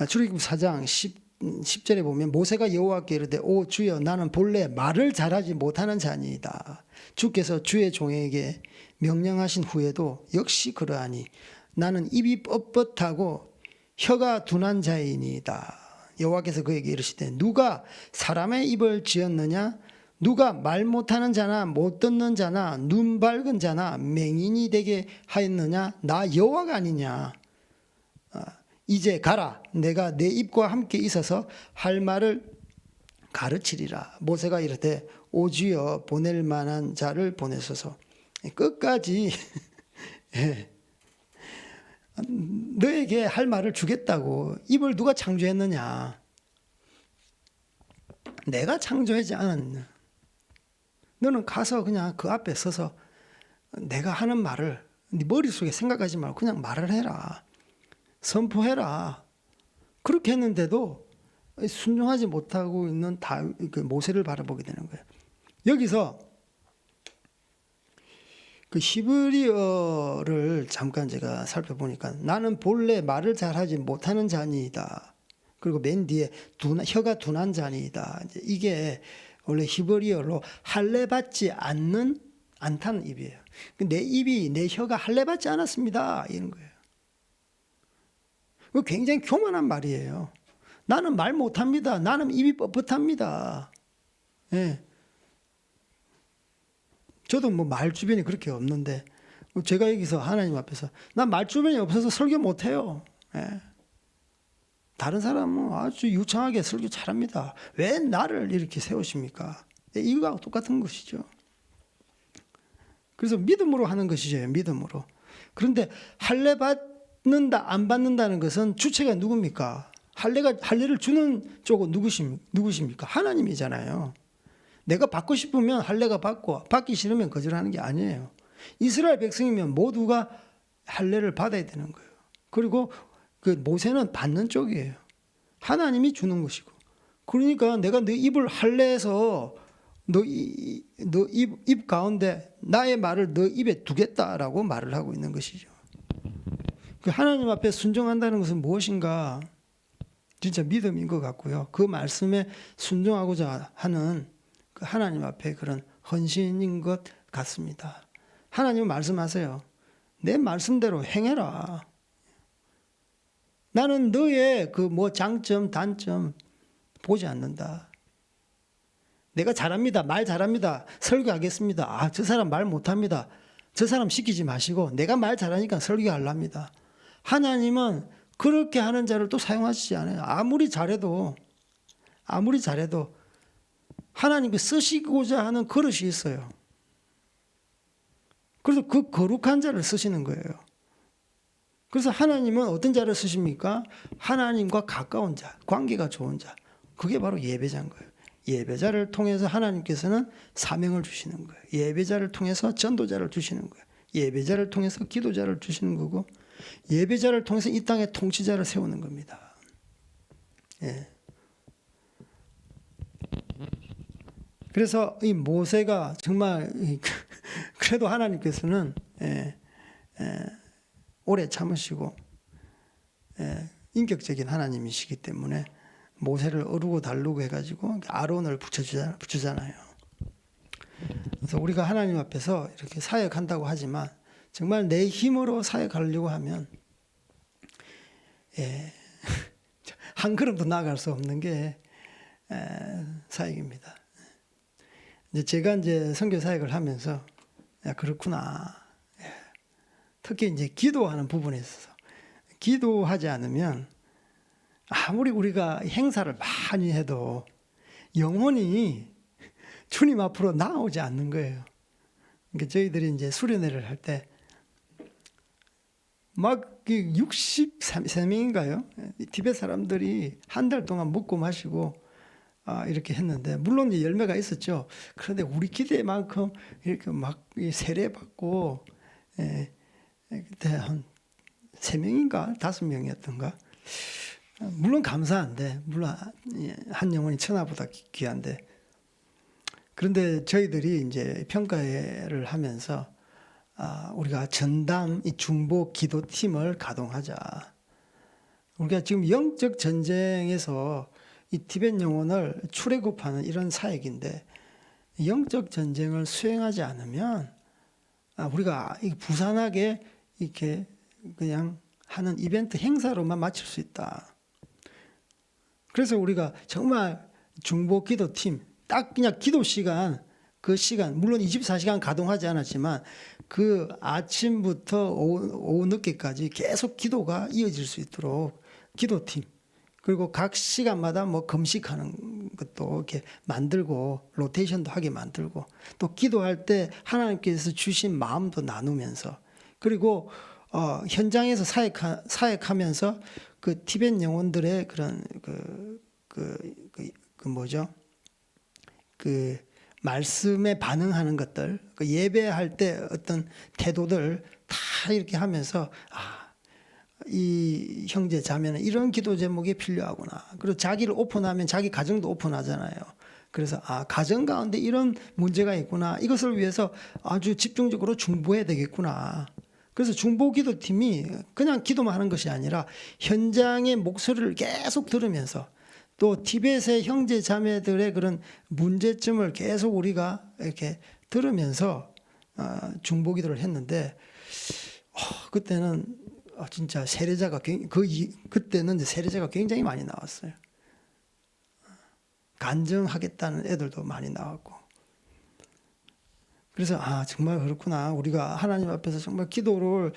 A: 출애굽 4장 10절에 보면 모세가 여호와께 이르되 오 주여 나는 본래 말을 잘하지 못하는 자니이다. 주께서 주의 종에게 명령하신 후에도 역시 그러하니 나는 입이 뻣뻣하고 혀가 둔한 자이니이다. 여호와께서 그에게 이르시되 누가 사람의 입을 지었느냐 누가 말 못하는 자나 못 듣는 자나 눈 밝은 자나 맹인이 되게 하였느냐 나 여호와가 아니냐. 이제 가라 내가 내 입과 함께 있어서 할 말을 가르치리라. 모세가 이르되 오 주여 보낼 만한 자를 보내소서. 끝까지 너에게 할 말을 주겠다고. 입을 누가 창조했느냐? 내가 창조하지 않았느냐? 너는 가서 그냥 그 앞에 서서 내가 하는 말을 네 머릿속에 생각하지 말고 그냥 말을 해라. 선포해라. 그렇게 했는데도 순종하지 못하고 있는 그 모세를 바라보게 되는 거예요. 여기서 그 히브리어를 잠깐 제가 살펴보니까 나는 본래 말을 잘하지 못하는 자니이다. 그리고 맨 뒤에 혀가 둔한 자니이다. 이게 원래 히브리어로 할례받지 않다는 입이에요. 내 입이 내 혀가 할례받지 않았습니다. 이런 거예요. 굉장히 교만한 말이에요. 나는 말 못합니다. 나는 입이 뻣뻣합니다. 저도 뭐 말 주변이 그렇게 없는데 제가 여기서 하나님 앞에서 난 말 주변이 없어서 설교 못해요. 다른 사람은 아주 유창하게 설교 잘합니다. 왜 나를 이렇게 세우십니까? 이거하고 똑같은 것이죠. 그래서 믿음으로 하는 것이죠. 믿음으로. 그런데 할례 받는다 안 받는다는 것은 주체가 누굽니까? 할례를 주는 쪽은 누구십니까? 하나님이잖아요. 내가 받고 싶으면 할례가 받고 받기 싫으면 거절하는 게 아니에요. 이스라엘 백성이면 모두가 할례를 받아야 되는 거예요. 그리고 그 모세는 받는 쪽이에요. 하나님이 주는 것이고. 그러니까 내가 네 입을 할례해서 너 입 가운데 나의 말을 너 입에 두겠다라고 말을 하고 있는 것이죠. 그 하나님 앞에 순종한다는 것은 무엇인가? 진짜 믿음인 것 같고요. 그 말씀에 순종하고자 하는 그 하나님 앞에 그런 헌신인 것 같습니다. 하나님은 말씀하세요. 내 말씀대로 행해라. 나는 너의 그 뭐 장점, 단점 보지 않는다. 내가 잘합니다. 말 잘합니다. 설교하겠습니다. 저 사람 말 못합니다. 저 사람 시키지 마시고 내가 말 잘하니까 설교하랍니다. 하나님은 그렇게 하는 자를 또 사용하시지 않아요. 아무리 잘해도 하나님께 쓰시고자 하는 그릇이 있어요. 그래서 그 거룩한 자를 쓰시는 거예요. 그래서 하나님은 어떤 자를 쓰십니까? 하나님과 가까운 자, 관계가 좋은 자. 그게 바로 예배자인 거예요. 예배자를 통해서 하나님께서는 사명을 주시는 거예요. 예배자를 통해서 전도자를 주시는 거예요. 예배자를 통해서 기도자를 주시는 거고 예배자를 통해서 이 땅의 통치자를 세우는 겁니다. 그래서 이 모세가 정말 그래도 하나님께서는 오래 참으시고 인격적인 하나님이시기 때문에 모세를 어루고 달루고 해가지고 아론을 붙여주잖아요. 그래서 우리가 하나님 앞에서 이렇게 사역한다고 하지만 정말 내 힘으로 사역하려고 하면 한 걸음도 나아갈 수 없는 게 사역입니다. 제가 이제 선교 사역을 하면서 그렇구나. 특히 이제 기도하는 부분에 있어서 기도하지 않으면 아무리 우리가 행사를 많이 해도 영혼이 주님 앞으로 나오지 않는 거예요. 그러니까 저희들이 이제 수련회를 할 때 막 63명인가요? 티벳 사람들이 한 달 동안 먹고 마시고 이렇게 했는데 물론 이제 열매가 있었죠. 그런데 우리 기대만큼 이렇게 막 세례받고 그때 한 3명인가 5명이었던가. 물론 감사한데 물론 한 영혼이 천하보다 귀한데 그런데 저희들이 이제 평가회를 하면서 우리가 전담 이 중보 기도팀을 가동하자. 우리가 지금 영적 전쟁에서 이 티벳 영혼을 출애굽하는 이런 사역인데 영적 전쟁을 수행하지 않으면 우리가 부산하게 이렇게 그냥 하는 이벤트 행사로만 마칠 수 있다. 그래서 우리가 정말 중보 기도팀 딱 그냥 기도 시간 그 시간 물론 24시간 가동하지 않았지만 그 아침부터 오후 늦게까지 계속 기도가 이어질 수 있도록 기도팀 그리고 각 시간마다 뭐 금식하는 것도 이렇게 만들고 로테이션도 하게 만들고 또 기도할 때 하나님께서 주신 마음도 나누면서 그리고 현장에서 사역하면서 그 티벳 영혼들의 그런 그 말씀에 반응하는 것들, 그 예배할 때 어떤 태도들 다 이렇게 하면서 이 형제 자매는 이런 기도 제목이 필요하구나. 그리고 자기를 오픈하면 자기 가정도 오픈하잖아요. 그래서 가정 가운데 이런 문제가 있구나. 이것을 위해서 아주 집중적으로 중보해야 되겠구나. 그래서 중보기도팀이 그냥 기도만 하는 것이 아니라 현장의 목소리를 계속 들으면서 또 티벳의 형제 자매들의 그런 문제점을 계속 우리가 이렇게 들으면서 중보기도를 했는데 그때는 진짜 세례자가 그때는 세례자가 굉장히 많이 나왔어요. 간증하겠다는 애들도 많이 나왔고. 그래서 정말 그렇구나. 우리가 하나님 앞에서 정말 기도를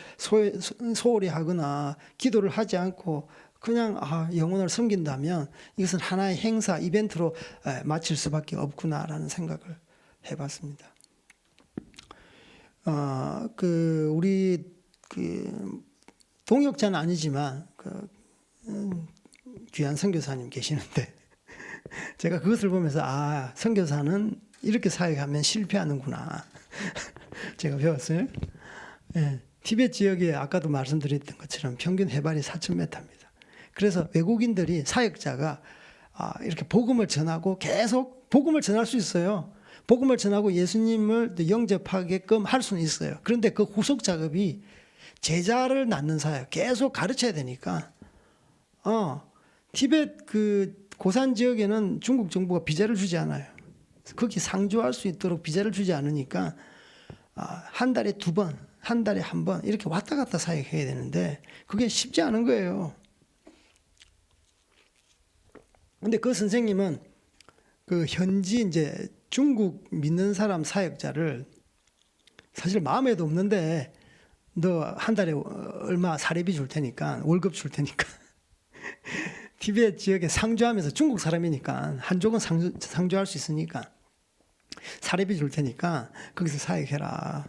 A: 소홀히 하거나 기도를 하지 않고 그냥 영혼을 섬긴다면 이것은 하나의 행사, 이벤트로 마칠 수밖에 없구나라는 생각을 해봤습니다. 우리 동역자는 아니지만 귀한 선교사님 계시는데 제가 그것을 보면서 선교사는 이렇게 사역하면 실패하는구나. 제가 배웠어요. 티벳 지역에 아까도 말씀드렸던 것처럼 평균 해발이 4,000m입니다. 그래서 외국인들이 사역자가 이렇게 복음을 전하고 계속 복음을 전할 수 있어요. 복음을 전하고 예수님을 영접하게끔 할 수는 있어요. 그런데 그 후속 작업이 제자를 낳는 사역, 계속 가르쳐야 되니까 티벳 그 고산 지역에는 중국 정부가 비자를 주지 않아요. 거기 상주할 수 있도록 비자를 주지 않으니까 한 달에 2번, 한 달에 1번 이렇게 왔다 갔다 사역해야 되는데 그게 쉽지 않은 거예요. 근데 그 선생님은 그 현지 이제 중국 믿는 사람 사역자를 사실 마음에도 없는데 너 한 달에 얼마 사례비 줄 테니까 월급 줄 테니까 티벳 지역에 상주하면서 중국 사람이니까 한족은 상주할 수 있으니까 사례비 줄 테니까 거기서 사역해라.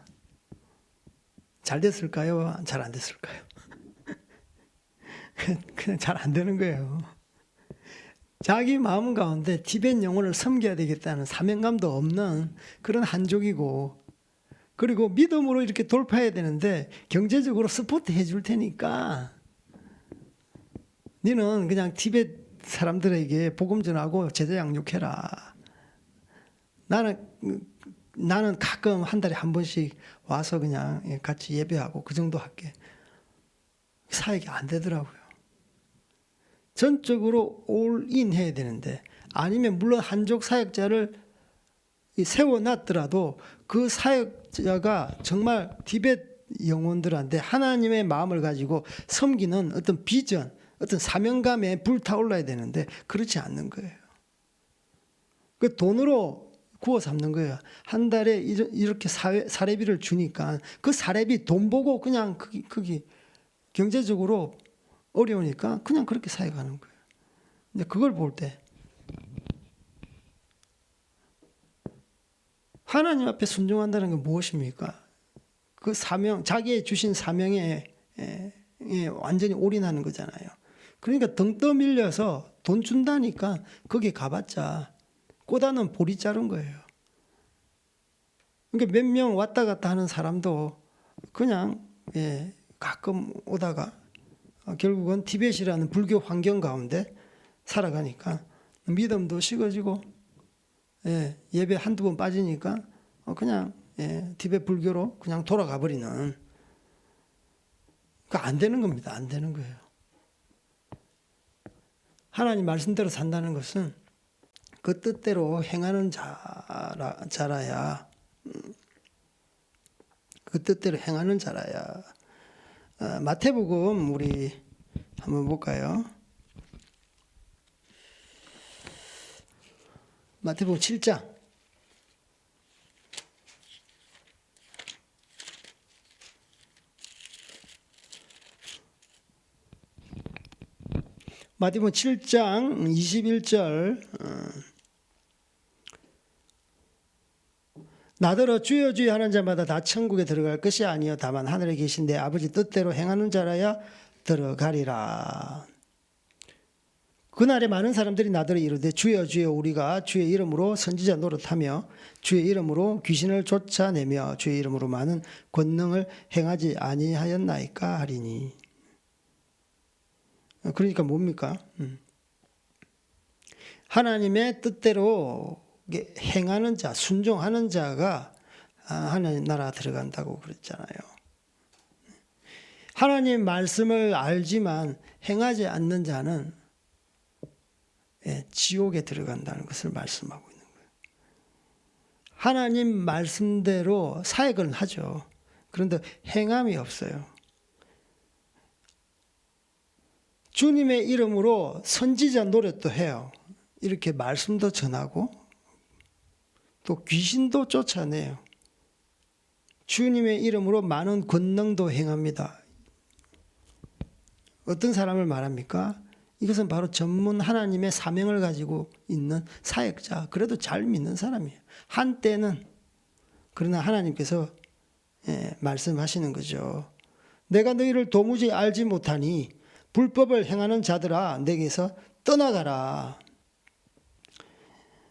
A: 잘 됐을까요? 잘 안 됐을까요? 그냥 잘 안 되는 거예요. 자기 마음 가운데 티벳 영혼을 섬겨야 되겠다는 사명감도 없는 그런 한족이고 그리고 믿음으로 이렇게 돌파해야 되는데 경제적으로 서포트 해줄 테니까 너는 그냥 티벳 사람들에게 복음 전하고 제자 양육해라. 나는 가끔 한 달에 한 번씩 와서 그냥 같이 예배하고 그 정도 할게. 사역이 안 되더라고요. 전적으로 올인 해야 되는데, 아니면 물론 한족 사역자를 세워놨더라도 그 사역자가 정말 티벳 영혼들한테 하나님의 마음을 가지고 섬기는 어떤 비전, 어떤 사명감에 불타올라야 되는데 그렇지 않는 거예요. 그 돈으로 구워 삼는 거예요. 한 달에 이렇게 사례비를 주니까 그 사례비 돈 보고 그냥 거기 경제적으로 어려우니까 그냥 그렇게 사역하는 거예요. 근데 그걸 볼 때 하나님 앞에 순종한다는 건 무엇입니까? 그 사명, 자기의 주신 사명에 완전히 올인하는 거잖아요. 그러니까 등 떠밀려서 돈 준다니까 거기 가봤자 꼬다는 보리 자른 거예요. 그러니까 몇 명 왔다 갔다 하는 사람도 그냥 가끔 오다가 결국은 티벳이라는 불교 환경 가운데 살아가니까 믿음도 식어지고 예배 한두 번 빠지니까 그냥 티벳 불교로 그냥 돌아가 버리는, 그러니까 안 되는 겁니다. 안 되는 거예요. 하나님 말씀대로 산다는 것은 그 뜻대로 행하는 자라야, 그 뜻대로 행하는 자라야. 마태복음 우리 한번 볼까요? 마태복음 7장. 마태복음 7장 21절. 나더러 주여 주여 하는 자마다 다 천국에 들어갈 것이 아니요 다만 하늘에 계신 내 아버지 뜻대로 행하는 자라야 들어가리라. 그날에 많은 사람들이 나더러 이르되 주여 주여 우리가 주의 이름으로 선지자 노릇하며 주의 이름으로 귀신을 쫓아내며 주의 이름으로 많은 권능을 행하지 아니하였나이까 하리니. 그러니까 뭡니까? 하나님의 뜻대로 행하는 자, 순종하는 자가 하나님 나라 들어간다고 그랬잖아요. 하나님 말씀을 알지만 행하지 않는 자는 지옥에 들어간다는 것을 말씀하고 있는 거예요. 하나님 말씀대로 사역을 하죠. 그런데 행함이 없어요. 주님의 이름으로 선지자 노릇도 해요. 이렇게 말씀도 전하고 또 귀신도 쫓아내요. 주님의 이름으로 많은 권능도 행합니다. 어떤 사람을 말합니까? 이것은 바로 전문 하나님의 사명을 가지고 있는 사역자, 그래도 잘 믿는 사람이에요. 한때는. 그러나 하나님께서 말씀하시는 거죠. 내가 너희를 도무지 알지 못하니 불법을 행하는 자들아 내게서 떠나가라.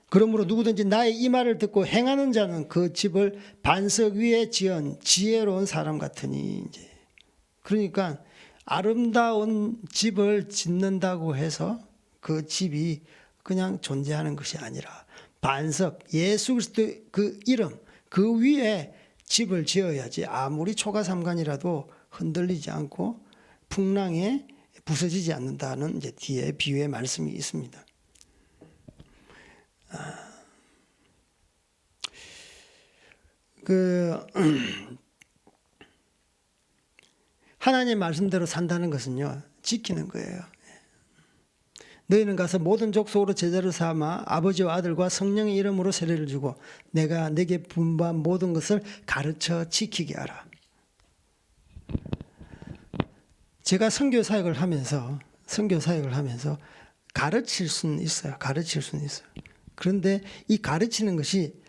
A: 그러므로 누구든지 나의 이 말을 듣고 행하는 자는 그 집을 반석 위에 지은 지혜로운 사람 같으니. 이제 그러니까 아름다운 집을 짓는다고 해서 그 집이 그냥 존재하는 것이 아니라 반석, 예수 그리스도 그 이름, 그 위에 집을 지어야지 아무리 초가삼간이라도 흔들리지 않고 풍랑에 부서지지 않는다는 이제 뒤에 비유의 말씀이 있습니다. 하나님의 말씀대로 산다는 것은요, 지키는 거예요. 너희는 가서 모든 족속으로 제자를 삼아 아버지와 아들과 성령의 이름으로 세례를 주고 내가 내게 분부한 모든 것을 가르쳐 지키게 하라. 제가 선교 사역을 하면서 가르칠 수는 있어요. 그런데 이 가르치는 것이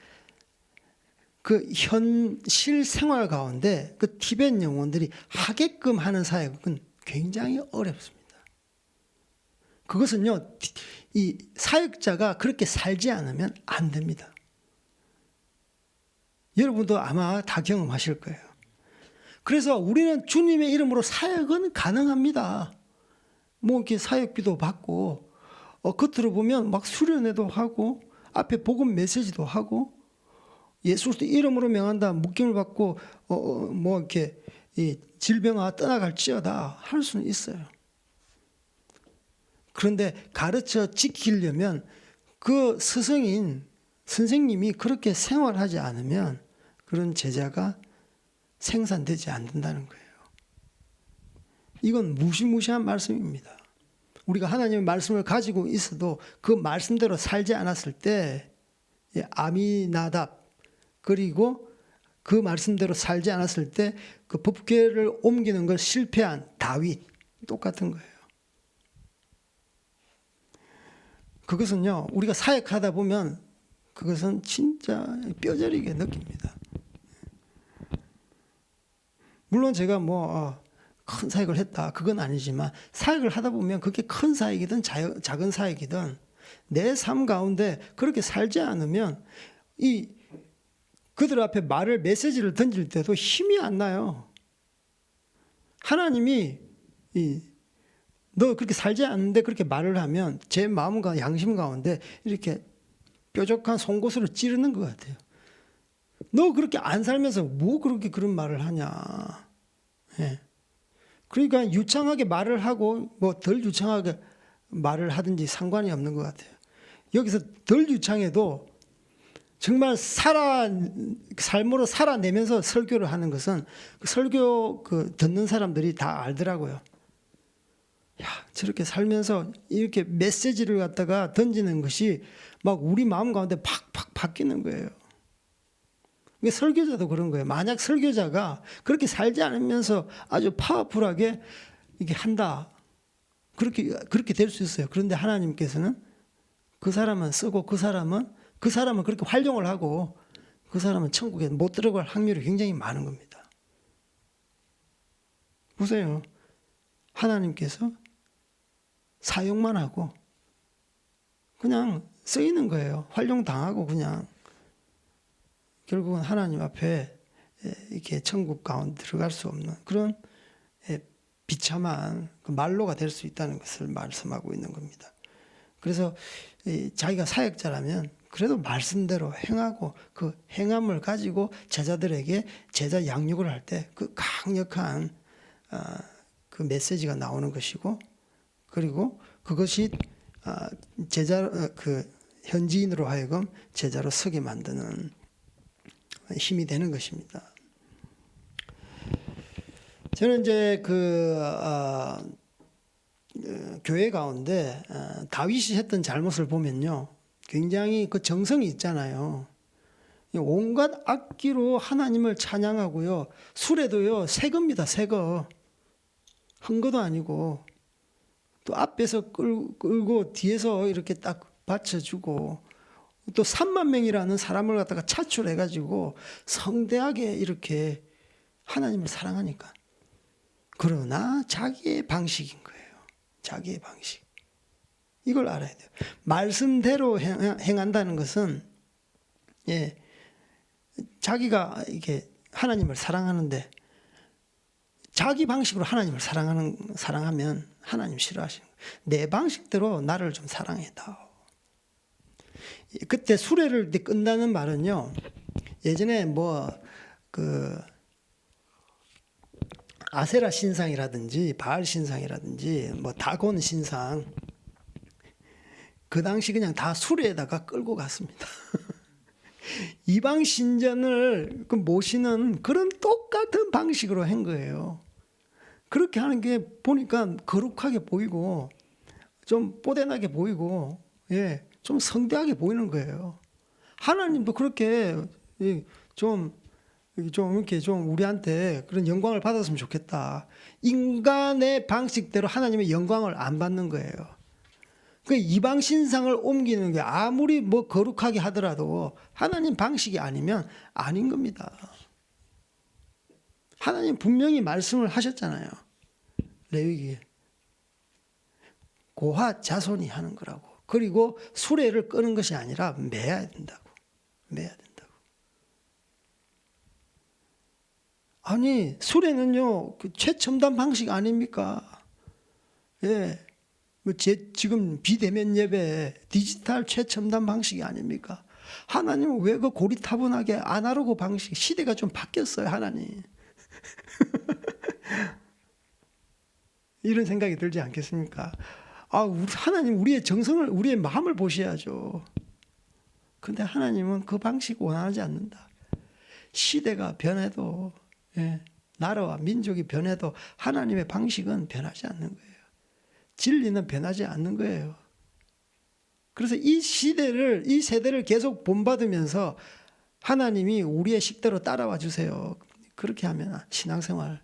A: 그 현실 생활 가운데 그 티벳 영혼들이 하게끔 하는 사역은 굉장히 어렵습니다. 그것은요, 이 사역자가 그렇게 살지 않으면 안 됩니다. 여러분도 아마 다 경험하실 거예요. 그래서 우리는 주님의 이름으로 사역은 가능합니다. 뭐 이렇게 사역비도 받고, 겉으로 보면 막 수련회도 하고, 앞에 복음 메시지도 하고, 예수 그리스도 이름으로 명한다, 묶임을 받고, 뭐 이렇게 이 질병아 떠나갈지어다 할 수는 있어요. 그런데 가르쳐 지키려면 그 스승인 선생님이 그렇게 생활하지 않으면 그런 제자가 생산되지 않는다는 거예요. 이건 무시무시한 말씀입니다. 우리가 하나님의 말씀을 가지고 있어도 그 말씀대로 살지 않았을 때 아미나답 그리고 그 말씀대로 살지 않았을 때 그 법궤를 옮기는 걸 실패한 다윗 똑같은 거예요. 그것은요 우리가 사역하다 보면 그것은 진짜 뼈저리게 느낍니다. 물론 제가 큰 사역을 했다 그건 아니지만 사역을 하다 보면 그게 큰 사역이든 작은 사역이든 내 삶 가운데 그렇게 살지 않으면 그들 앞에 메시지를 던질 때도 힘이 안 나요. 하나님이 너 그렇게 살지 않는데 그렇게 말을 하면 제 마음과 양심 가운데 이렇게 뾰족한 송곳으로 찌르는 것 같아요. 너 그렇게 안 살면서 뭐 그렇게 그런 말을 하냐. 예. 그러니까 유창하게 말을 하고 덜 유창하게 말을 하든지 상관이 없는 것 같아요. 여기서 덜 유창해도 정말 삶으로 살아내면서 설교를 하는 것은 그 설교 듣는 사람들이 다 알더라고요. 야, 저렇게 살면서 이렇게 메시지를 갖다가 던지는 것이 막 우리 마음 가운데 팍팍 바뀌는 거예요. 설교자도 그런 거예요. 만약 설교자가 그렇게 살지 않으면서 아주 파워풀하게 이게 한다. 그렇게 될 수 있어요. 그런데 하나님께서는 그 사람은 쓰고 그 사람은 그렇게 활용을 하고 그 사람은 천국에 못 들어갈 확률이 굉장히 많은 겁니다. 보세요. 하나님께서 사용만 하고 그냥 쓰이는 거예요. 활용당하고 그냥 결국은 하나님 앞에 이렇게 천국 가운데 들어갈 수 없는 그런 비참한 말로가 될 수 있다는 것을 말씀하고 있는 겁니다. 그래서 자기가 사역자라면 그래도 말씀대로 행하고 그 행함을 가지고 제자들에게 제자 양육을 할 때 그 강력한 그 메시지가 나오는 것이고 그리고 그것이 현지인으로 하여금 제자로 서게 만드는 힘이 되는 것입니다. 저는 이제 교회 가운데 다윗이 했던 잘못을 보면요, 굉장히 그 정성이 있잖아요. 온갖 악기로 하나님을 찬양하고요, 술에도요 새겁니다. 새거 한 것도 아니고 또 앞에서 끌고 뒤에서 이렇게 딱 받쳐주고 또 3만 명이라는 사람을 갖다가 차출해가지고 성대하게 이렇게 하나님을 사랑하니까. 그러나 자기의 방식인 거예요. 자기의 방식. 이걸 알아야 돼요. 말씀대로 행한다는 것은 자기가 이게 하나님을 사랑하는데 자기 방식으로 하나님을 사랑하면 하나님 싫어하시는 거예요. 내 방식대로 나를 좀 사랑해다오. 그때 수레를 끈다는 말은요, 예전에 아세라 신상이라든지 바알 신상이라든지 다곤 신상, 그 당시 그냥 다 수레에다가 끌고 갔습니다. 이방 신전을 모시는 그런 똑같은 방식으로 한 거예요. 그렇게 하는 게 보니까 거룩하게 보이고 좀 뽀대나게 보이고 좀 성대하게 보이는 거예요. 하나님도 그렇게 좀 이렇게 좀 우리한테 그런 영광을 받았으면 좋겠다. 인간의 방식대로 하나님의 영광을 안 받는 거예요. 그 이방 신상을 옮기는 게 아무리 거룩하게 하더라도 하나님 방식이 아니면 아닌 겁니다. 하나님 분명히 말씀을 하셨잖아요. 레위기에 고핫 자손이 하는 거라고. 그리고 수레를 끄는 것이 아니라 매야 된다고. 매야 된다고. 아니, 수레는요, 최첨단 방식 아닙니까? 지금 비대면 예배 디지털 최첨단 방식이 아닙니까? 하나님은 왜 그 고리타분하게 아날로그 방식, 시대가 좀 바뀌었어요, 하나님. 이런 생각이 들지 않겠습니까? 하나님 우리의 정성을, 우리의 마음을 보셔야죠. 근데 하나님은 그 방식 원하지 않는다. 시대가 변해도, 예, 나라와 민족이 변해도 하나님의 방식은 변하지 않는 거예요. 진리는 변하지 않는 거예요. 그래서 이 세대를 계속 본받으면서 하나님이 우리의 식대로 따라와 주세요. 그렇게 하면 신앙생활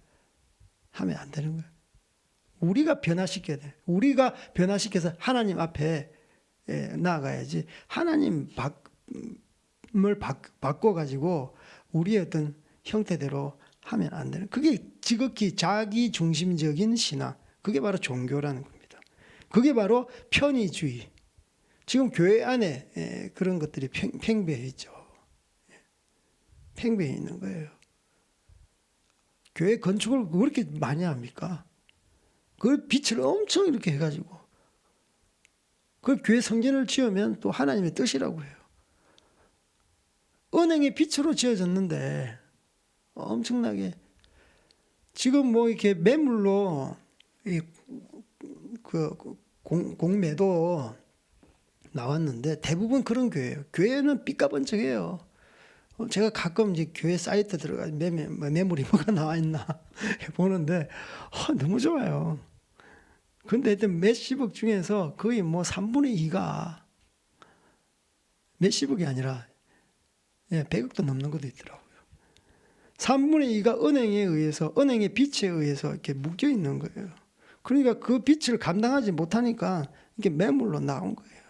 A: 하면 안 되는 거예요. 우리가 변화시켜야 돼. 우리가 변화시켜서 하나님 앞에 나아가야지. 하나님을 바꿔가지고 우리의 어떤 형태대로 하면 안 되는. 그게 지극히 자기 중심적인 신앙. 그게 바로 종교라는 겁니다. 그게 바로 편의주의. 지금 교회 안에 그런 것들이 팽배해 있죠. 팽배해 있는 거예요. 교회 건축을 왜 그렇게 많이 합니까? 그 빛을 엄청 이렇게 해가지고 그 교회 성전을 지으면 또 하나님의 뜻이라고 해요. 은행의 빛으로 지어졌는데 엄청나게 지금 뭐 이렇게 매물로 공매도 나왔는데 대부분 그런 교회예요. 교회는 삐까번쩍해요. 제가 가끔 이제 교회 사이트 들어가 매물이 뭐가 나와 있나 보는데 너무 좋아요. 근데 하여튼 몇십억 중에서 거의 뭐 3분의 2가 몇십억이 아니라 100억도 넘는 것도 있더라고요. 3분의 2가 은행에 의해서, 은행의 빛에 의해서 이렇게 묶여 있는 거예요. 그러니까 그 빛을 감당하지 못하니까 이게 매물로 나온 거예요.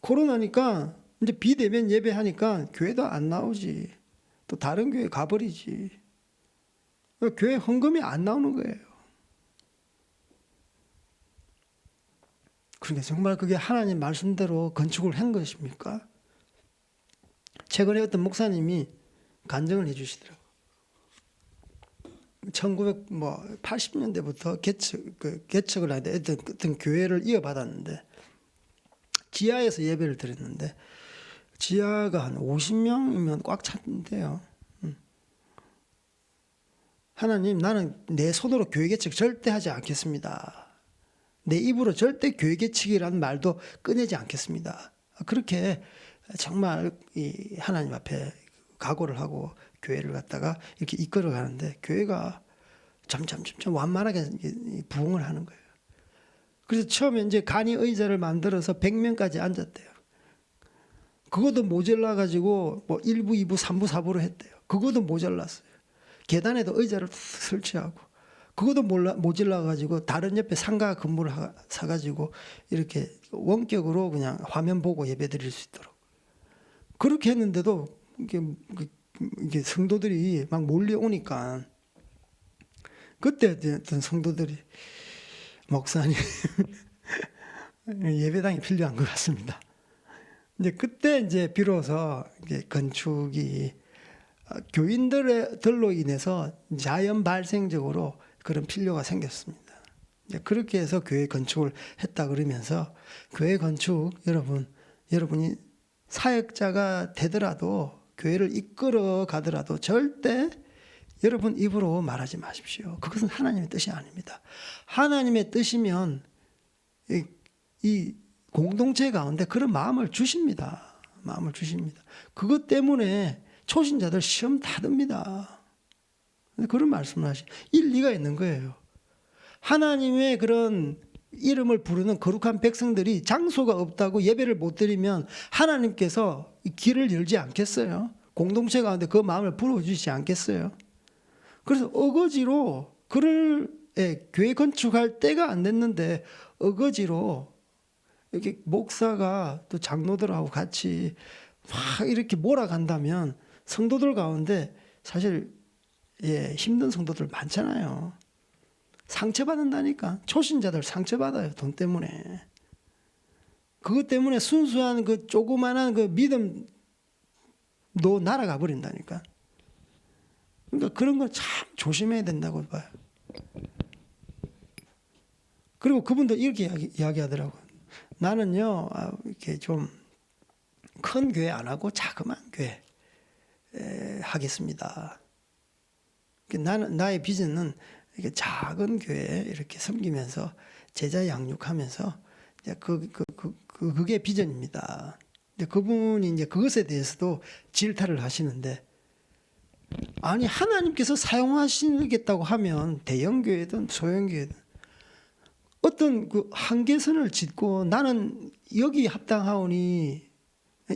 A: 코로나니까 이제 비대면 예배하니까 교회도 안 나오지. 또 다른 교회 가버리지. 교회 헌금이 안 나오는 거예요. 그러니까 정말 그게 하나님 말씀대로 건축을 한 것입니까? 최근에 어떤 목사님이 간증을 해주시더라고요. 1980년대부터 개척을 하는데 어떤 교회를 이어받았는데 지하에서 예배를 드렸는데 지하가 한 50명이면 꽉 찼는데요. 하나님, 나는 내 손으로 교회 개척 절대 하지 않겠습니다. 내 입으로 절대 교회 개척이라는 말도 꺼내지 않겠습니다. 그렇게 정말 이 하나님 앞에 각오를 하고 교회를 갖다가 이렇게 이끌어 가는데 교회가 점점 완만하게 부흥을 하는 거예요. 그래서 처음에 이제 간이 의자를 만들어서 100명까지 앉았대요. 그것도 모자라 가지고 뭐 1부, 2부, 3부, 4부로 했대요. 그것도 모자랐어요. 계단에도 의자를 설치하고 그것도 모자라 가지고 다른 옆에 상가 건물을 사 가지고 이렇게 원격으로 그냥 화면 보고 예배드릴 수 있도록 그렇게 했는데도 이게 성도들이 막 몰려오니까 그때 어떤 성도들이 목사님 예배당이 필요한 것 같습니다. 이제 그때 이제 비로소 이제 건축이 교인들로 인해서 자연 발생적으로 그런 필요가 생겼습니다. 그렇게 해서 교회 건축을 했다 그러면서 교회 건축 여러분이 사역자가 되더라도 교회를 이끌어 가더라도 절대 여러분 입으로 말하지 마십시오. 그것은 하나님의 뜻이 아닙니다. 하나님의 뜻이면 이 공동체 가운데 그런 마음을 주십니다. 마음을 주십니다. 그것 때문에 초신자들 시험 다 듭니다. 그런 말씀을 하시 일리가 있는 거예요. 하나님의 그런 이름을 부르는 거룩한 백성들이 장소가 없다고 예배를 못 드리면 하나님께서 길을 열지 않겠어요? 공동체 가운데 그 마음을 불어주시지 않겠어요? 그래서 어거지로 교회 건축할 때가 안 됐는데 어거지로 이렇게 목사가 또 장로들하고 같이 막 이렇게 몰아간다면 성도들 가운데 사실 힘든 성도들 많잖아요. 상처받는다니까. 초신자들 상처받아요. 돈 때문에. 그것 때문에 순수한 그 조그만한 그 믿음도 날아가 버린다니까. 그러니까 그런 걸 참 조심해야 된다고 봐요. 그리고 그분도 이렇게 이야기하더라고요. 나는요, 이렇게 좀 큰 교회 안 하고 자그마한 교회 하겠습니다. 나의 비전은 이렇게 작은 교회에 이렇게 섬기면서 제자 양육하면서 그게 비전입니다. 그분이 이제 그것에 대해서도 질타를 하시는데, 아니 하나님께서 사용하시겠다고 하면 대형교회든 소형교회든 어떤 그 한계선을 짓고 나는 여기 합당하오니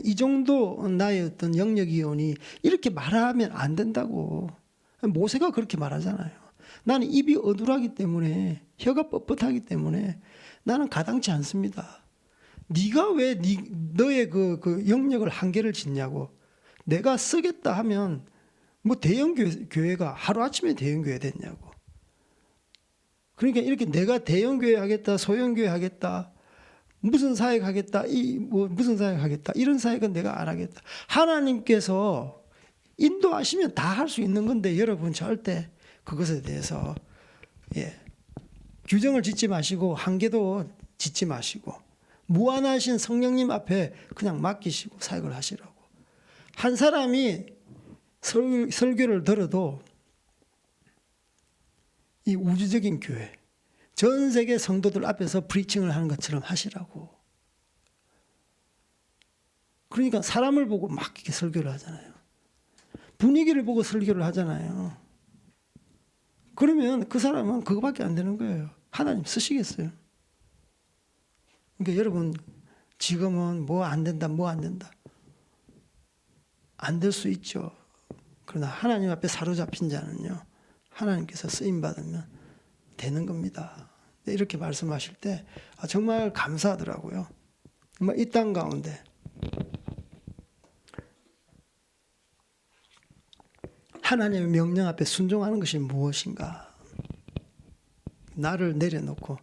A: 이 정도 나의 어떤 영역이오니 이렇게 말하면 안 된다고. 모세가 그렇게 말하잖아요. 나는 입이 어눌하기 때문에, 혀가 뻣뻣하기 때문에 나는 가당치 않습니다. 네가 왜 너의 그 영역을 한계를 짓냐고. 내가 쓰겠다 하면 뭐 대형 교회가 하루아침에 대형 교회 됐냐고. 그러니까 이렇게 내가 대형 교회 하겠다, 소형 교회 하겠다, 무슨 사역 하겠다, 무슨 사역 하겠다, 이런 사역은 내가 안 하겠다. 하나님께서 인도하시면 다 할 수 있는 건데, 여러분 절대 그것에 대해서 규정을 짓지 마시고 한계도 짓지 마시고 무한하신 성령님 앞에 그냥 맡기시고 사역을 하시라고. 한 사람이 설교를 들어도 이 우주적인 교회, 전 세계 성도들 앞에서 프리칭을 하는 것처럼 하시라고. 그러니까 사람을 보고 막 이렇게 설교를 하잖아요. 분위기를 보고 설교를 하잖아요. 그러면 그 사람은 그거밖에 안 되는 거예요. 하나님 쓰시겠어요? 그러니까 여러분, 지금은 뭐 안 된다, 뭐 안 된다. 안 될 수 있죠. 그러나 하나님 앞에 사로잡힌 자는요, 하나님께서 쓰임 받으면 되는 겁니다. 이렇게 말씀하실 때 정말 감사하더라고요. 이 땅 가운데 하나님의 명령 앞에 순종하는 것이 무엇인가? 나를 내려놓고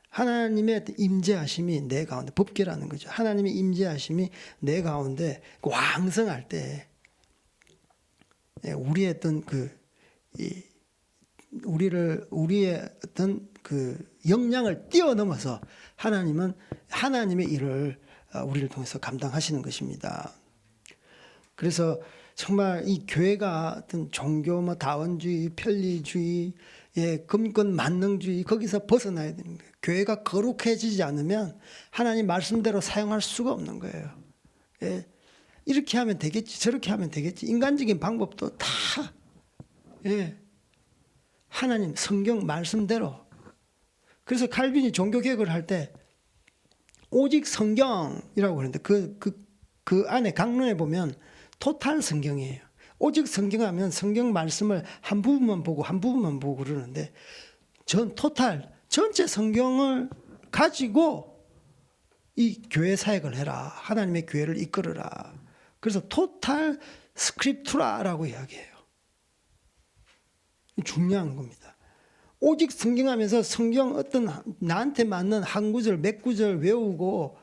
A: 하나님의 임재하심이 내 가운데, 법궤라는 거죠. 하나님의 임재하심이 내 가운데 왕성할 때 우리의 어떤 우리의 어떤 그 역량을 뛰어넘어서 하나님은 하나님의 일을 우리를 통해서 감당하시는 것입니다. 그래서 정말 이 교회가 어떤 종교 다원주의, 편리주의, 금권 만능주의 거기서 벗어나야 되는 거예요. 교회가 거룩해지지 않으면 하나님 말씀대로 사용할 수가 없는 거예요. 이렇게 하면 되겠지, 저렇게 하면 되겠지. 인간적인 방법도 다 하나님 성경 말씀대로. 그래서 칼빈이 종교개혁을 할 때 오직 성경이라고 그러는데 그 안에 강론에 보면 토탈 성경이에요. 오직 성경하면 성경 말씀을 한 부분만 보고 그러는데 토탈 전체 성경을 가지고 이 교회 사역을 해라. 하나님의 교회를 이끌어라. 그래서 토탈 스크립투라라고 이야기해요. 중요한 겁니다. 오직 성경하면서 성경 어떤 나한테 맞는 한 구절 몇 구절 외우고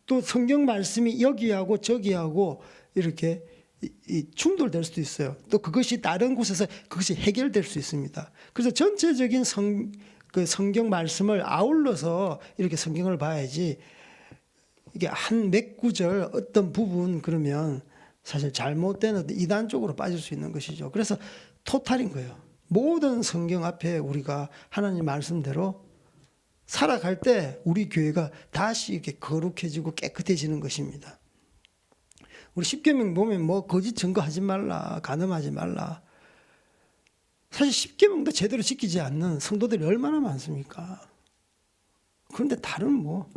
A: 또 성경 말씀이 여기하고 저기하고 이렇게 충돌될 수도 있어요. 또 그것이 다른 곳에서 그것이 해결될 수 있습니다. 그래서 전체적인 성경 말씀을 아울러서 이렇게 성경을 봐야지, 이게 한 몇 구절 어떤 부분 그러면 사실 잘못된 이단 쪽으로 빠질 수 있는 것이죠. 그래서 토탈인 거예요. 모든 성경 앞에 우리가 하나님 말씀대로 살아갈 때 우리 교회가 다시 이렇게 거룩해지고 깨끗해지는 것입니다. 우리 십계명 보면 뭐 거짓 증거하지 말라, 간음하지 말라. 사실 십계명도 제대로 지키지 않는 성도들이 얼마나 많습니까? 그런데 다른 뭐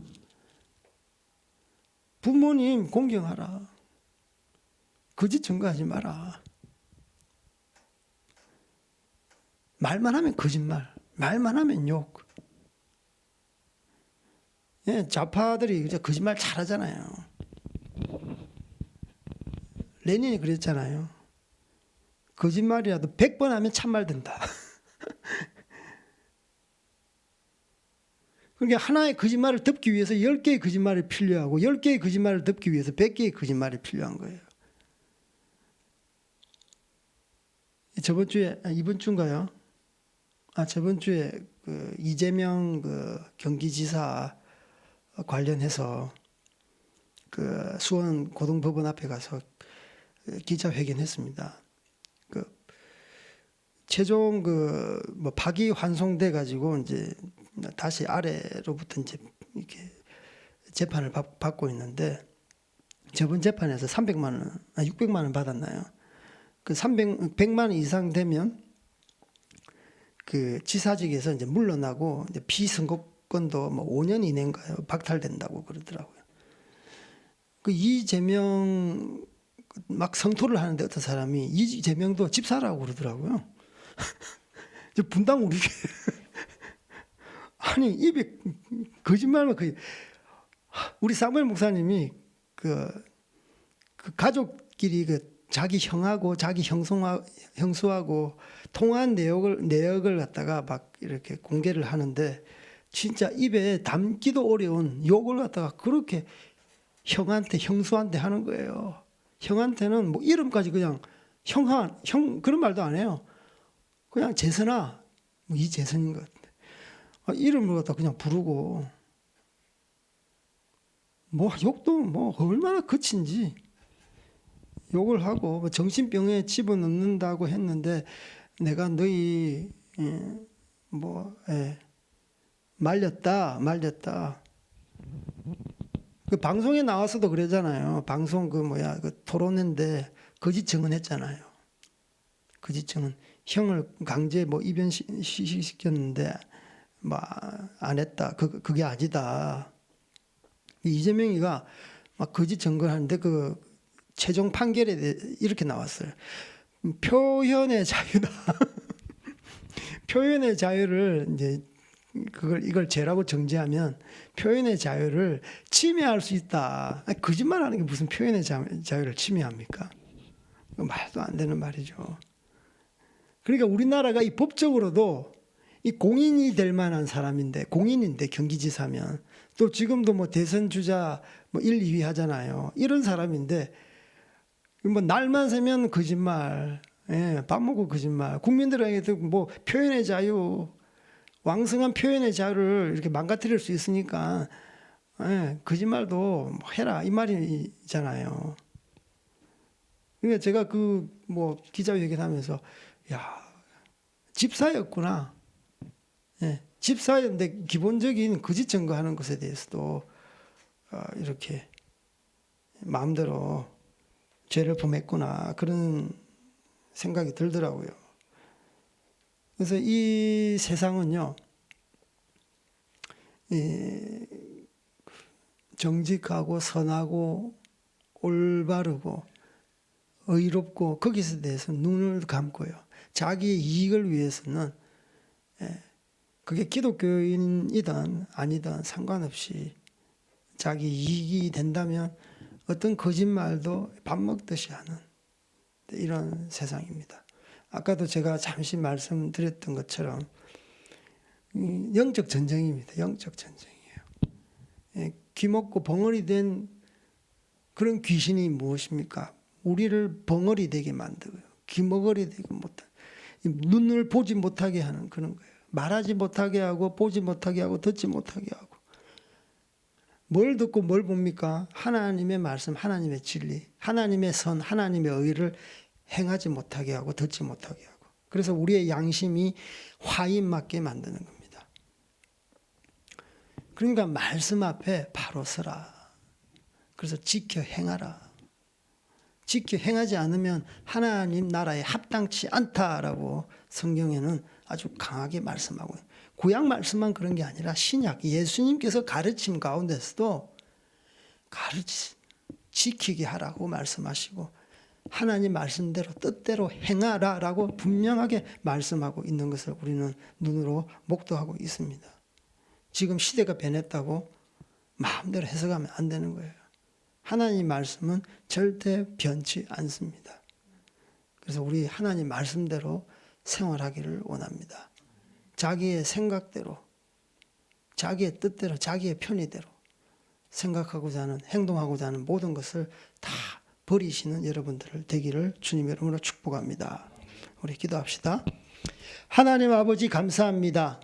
A: 부모님 공경하라, 거짓 증거하지 마라. 말만 하면 거짓말, 말만 하면 욕. 좌파들이 거짓말 잘하잖아요. 레닌이 그랬잖아요. 거짓말이라도 100번 하면 참말 된다. 그러니까 하나의 거짓말을 덮기 위해서 10개의 거짓말이 필요하고 10개의 거짓말을 덮기 위해서 100개의 거짓말이 필요한 거예요. 저번 주에, 이번 주인가요? 저번 주에 그 이재명 경기지사 관련해서 그 수원 고등법원 앞에 가서 기자회견했습니다. 최종 그 뭐 파기 환송돼 가지고 이제 다시 아래로부터 이제 이렇게 재판을 받고 있는데 저번 재판에서 600만 원 받았나요? 그 100만 원 이상 되면 그 지사직에서 이제 물러나고 이제 피선거권도 뭐 5년 이내인가요? 박탈된다고 그러더라고요. 그 이재명 막 성토를 하는데 어떤 사람이 이재명도 집사라고 그러더라고요. 분당 우리 아니 입에 거짓말만 거의 우리 사무엘 목사님이 그 가족끼리 그 자기 형하고 자기 형수하고 통화한 내역을 갖다가 막 이렇게 공개를 하는데 진짜 입에 담기도 어려운 욕을 갖다가 그렇게 형수한테 하는 거예요. 형한테는 뭐 이름까지 그냥 형 그런 말도 안 해요. 그냥 재선아 뭐 이재선인 것 같은데 이름을 갖다 그냥 부르고 뭐 욕도 뭐 얼마나 거친지 욕을 하고 뭐 정신병에 집어넣는다고 했는데 내가 너희 말렸다. 그 방송에 나와서도 그러잖아요. 방송 그 토론회인데 거짓 증언했잖아요. 거짓 증언. 형을 강제 뭐 입연시켰는데 뭐 안 했다. 그게 아니다. 이재명이가 막 거짓 증거하는데 그 최종 판결에 이렇게 나왔어요. 표현의 자유다. 표현의 자유를 이제 이걸 죄라고 정죄하면 표현의 자유를 침해할 수 있다. 아니, 거짓말하는 게 무슨 표현의 자유를 침해합니까? 말도 안 되는 말이죠. 그러니까 우리나라가 이 법적으로도 이 공인이 될 만한 사람인데 공인인데 경기지사면 또 지금도 뭐 대선 주자 뭐 1, 2위 하잖아요. 이런 사람인데 뭐 날만 새면 거짓말, 밥 먹고 거짓말. 국민들에게도 뭐 표현의 자유, 왕성한 표현의 자유를 이렇게 망가뜨릴 수 있으니까 거짓말도 뭐 해라 이 말이잖아요. 그러니까 제가 그 뭐 기자회견 하면서 야 집사였구나. 집사였는데 기본적인 거짓 증거하는 것에 대해서도 이렇게 마음대로 죄를 범했구나 그런 생각이 들더라고요. 그래서 이 세상은요 정직하고 선하고 올바르고 의롭고 거기서 대해서 눈을 감고요. 자기의 이익을 위해서는 그게 기독교인이든 아니든 상관없이 자기 이익이 된다면 어떤 거짓말도 밥 먹듯이 하는 이런 세상입니다. 아까도 제가 잠시 말씀드렸던 것처럼 영적 전쟁입니다. 영적 전쟁이에요. 귀먹고 벙어리 된 그런 귀신이 무엇입니까? 우리를 벙어리 되게 만들고요. 귀머거리 되게 못하게, 눈을 보지 못하게 하는 그런 거예요. 말하지 못하게 하고 보지 못하게 하고 듣지 못하게 하고 뭘 듣고 뭘 봅니까? 하나님의 말씀, 하나님의 진리, 하나님의 선, 하나님의 의를 행하지 못하게 하고 듣지 못하게 하고 그래서 우리의 양심이 화인 맞게 만드는 겁니다. 그러니까 말씀 앞에 바로 서라. 그래서 지켜 행하라. 지켜 행하지 않으면 하나님 나라에 합당치 않다라고 성경에는 아주 강하게 말씀하고 구약 말씀만 그런 게 아니라 신약 예수님께서 가르침 가운데서도 지키게 하라고 말씀하시고 하나님 말씀대로 뜻대로 행하라라고 분명하게 말씀하고 있는 것을 우리는 눈으로 목도하고 있습니다. 지금 시대가 변했다고 마음대로 해석하면 안 되는 거예요. 하나님 말씀은 절대 변치 않습니다. 그래서 우리 하나님 말씀대로 생활하기를 원합니다. 자기의 생각대로, 자기의 뜻대로, 자기의 편의대로 생각하고자 하는, 행동하고자 하는 모든 것을 다 버리시는 여러분들 되기를 주님의 이름으로 축복합니다. 우리 기도합시다. 하나님 아버지 감사합니다.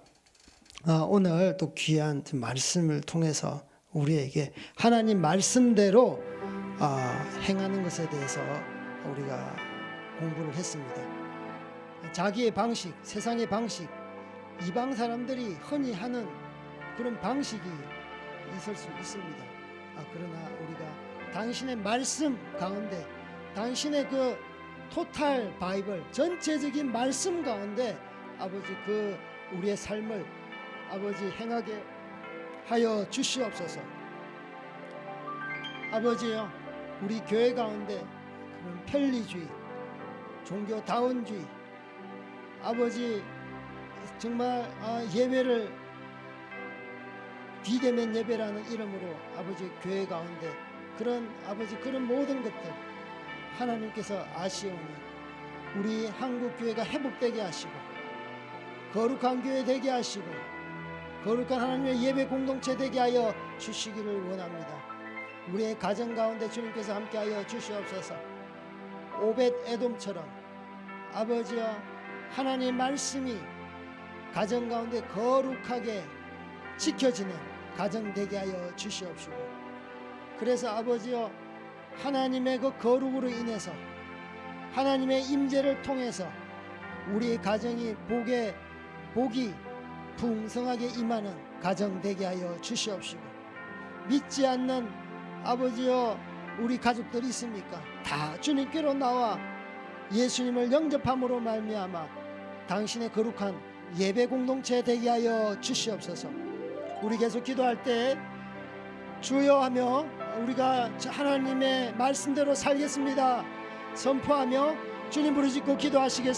A: 오늘 또 귀한 말씀을 통해서 우리에게 하나님 말씀대로 행하는 것에 대해서 우리가 공부를 했습니다. 자기의 방식, 세상의 방식, 이방 사람들이 흔히 하는 그런 방식이 있을 수 있습니다. 그러나 우리가 당신의 말씀 가운데, 당신의 그 토탈 바이블, 전체적인 말씀 가운데 아버지 그 우리의 삶을 아버지 행하게 하여 주시옵소서. 아버지요, 우리 교회 가운데 그런 편리주의, 종교다운주의, 아버지 정말 예배를 비대면 예배라는 이름으로 아버지 교회 가운데 그런 아버지 그런 모든 것들 하나님께서 아시오니 우리 한국 교회가 회복되게 하시고 거룩한 교회 되게 하시고 거룩한 하나님의 예배 공동체 되게 하여 주시기를 원합니다. 우리의 가정 가운데 주님께서 함께하여 주시옵소서. 오벳 에돔처럼 아버지여 하나님의 말씀이 가정 가운데 거룩하게 지켜지는 가정 되게 하여 주시옵시고, 그래서 아버지여 하나님의 그 거룩으로 인해서 하나님의 임재를 통해서 우리의 가정이 복이 풍성하게 임하는 가정 되게 하여 주시옵시고, 믿지 않는 아버지여 우리 가족들이 있습니까? 다 주님께로 나와 예수님을 영접함으로 말미암아 당신의 거룩한 예배 공동체 되게 하여 주시옵소서. 우리 계속 기도할 때 주여 하며 우리가 하나님의 말씀대로 살겠습니다 선포하며 주님 부르짖고 기도하시겠습니다.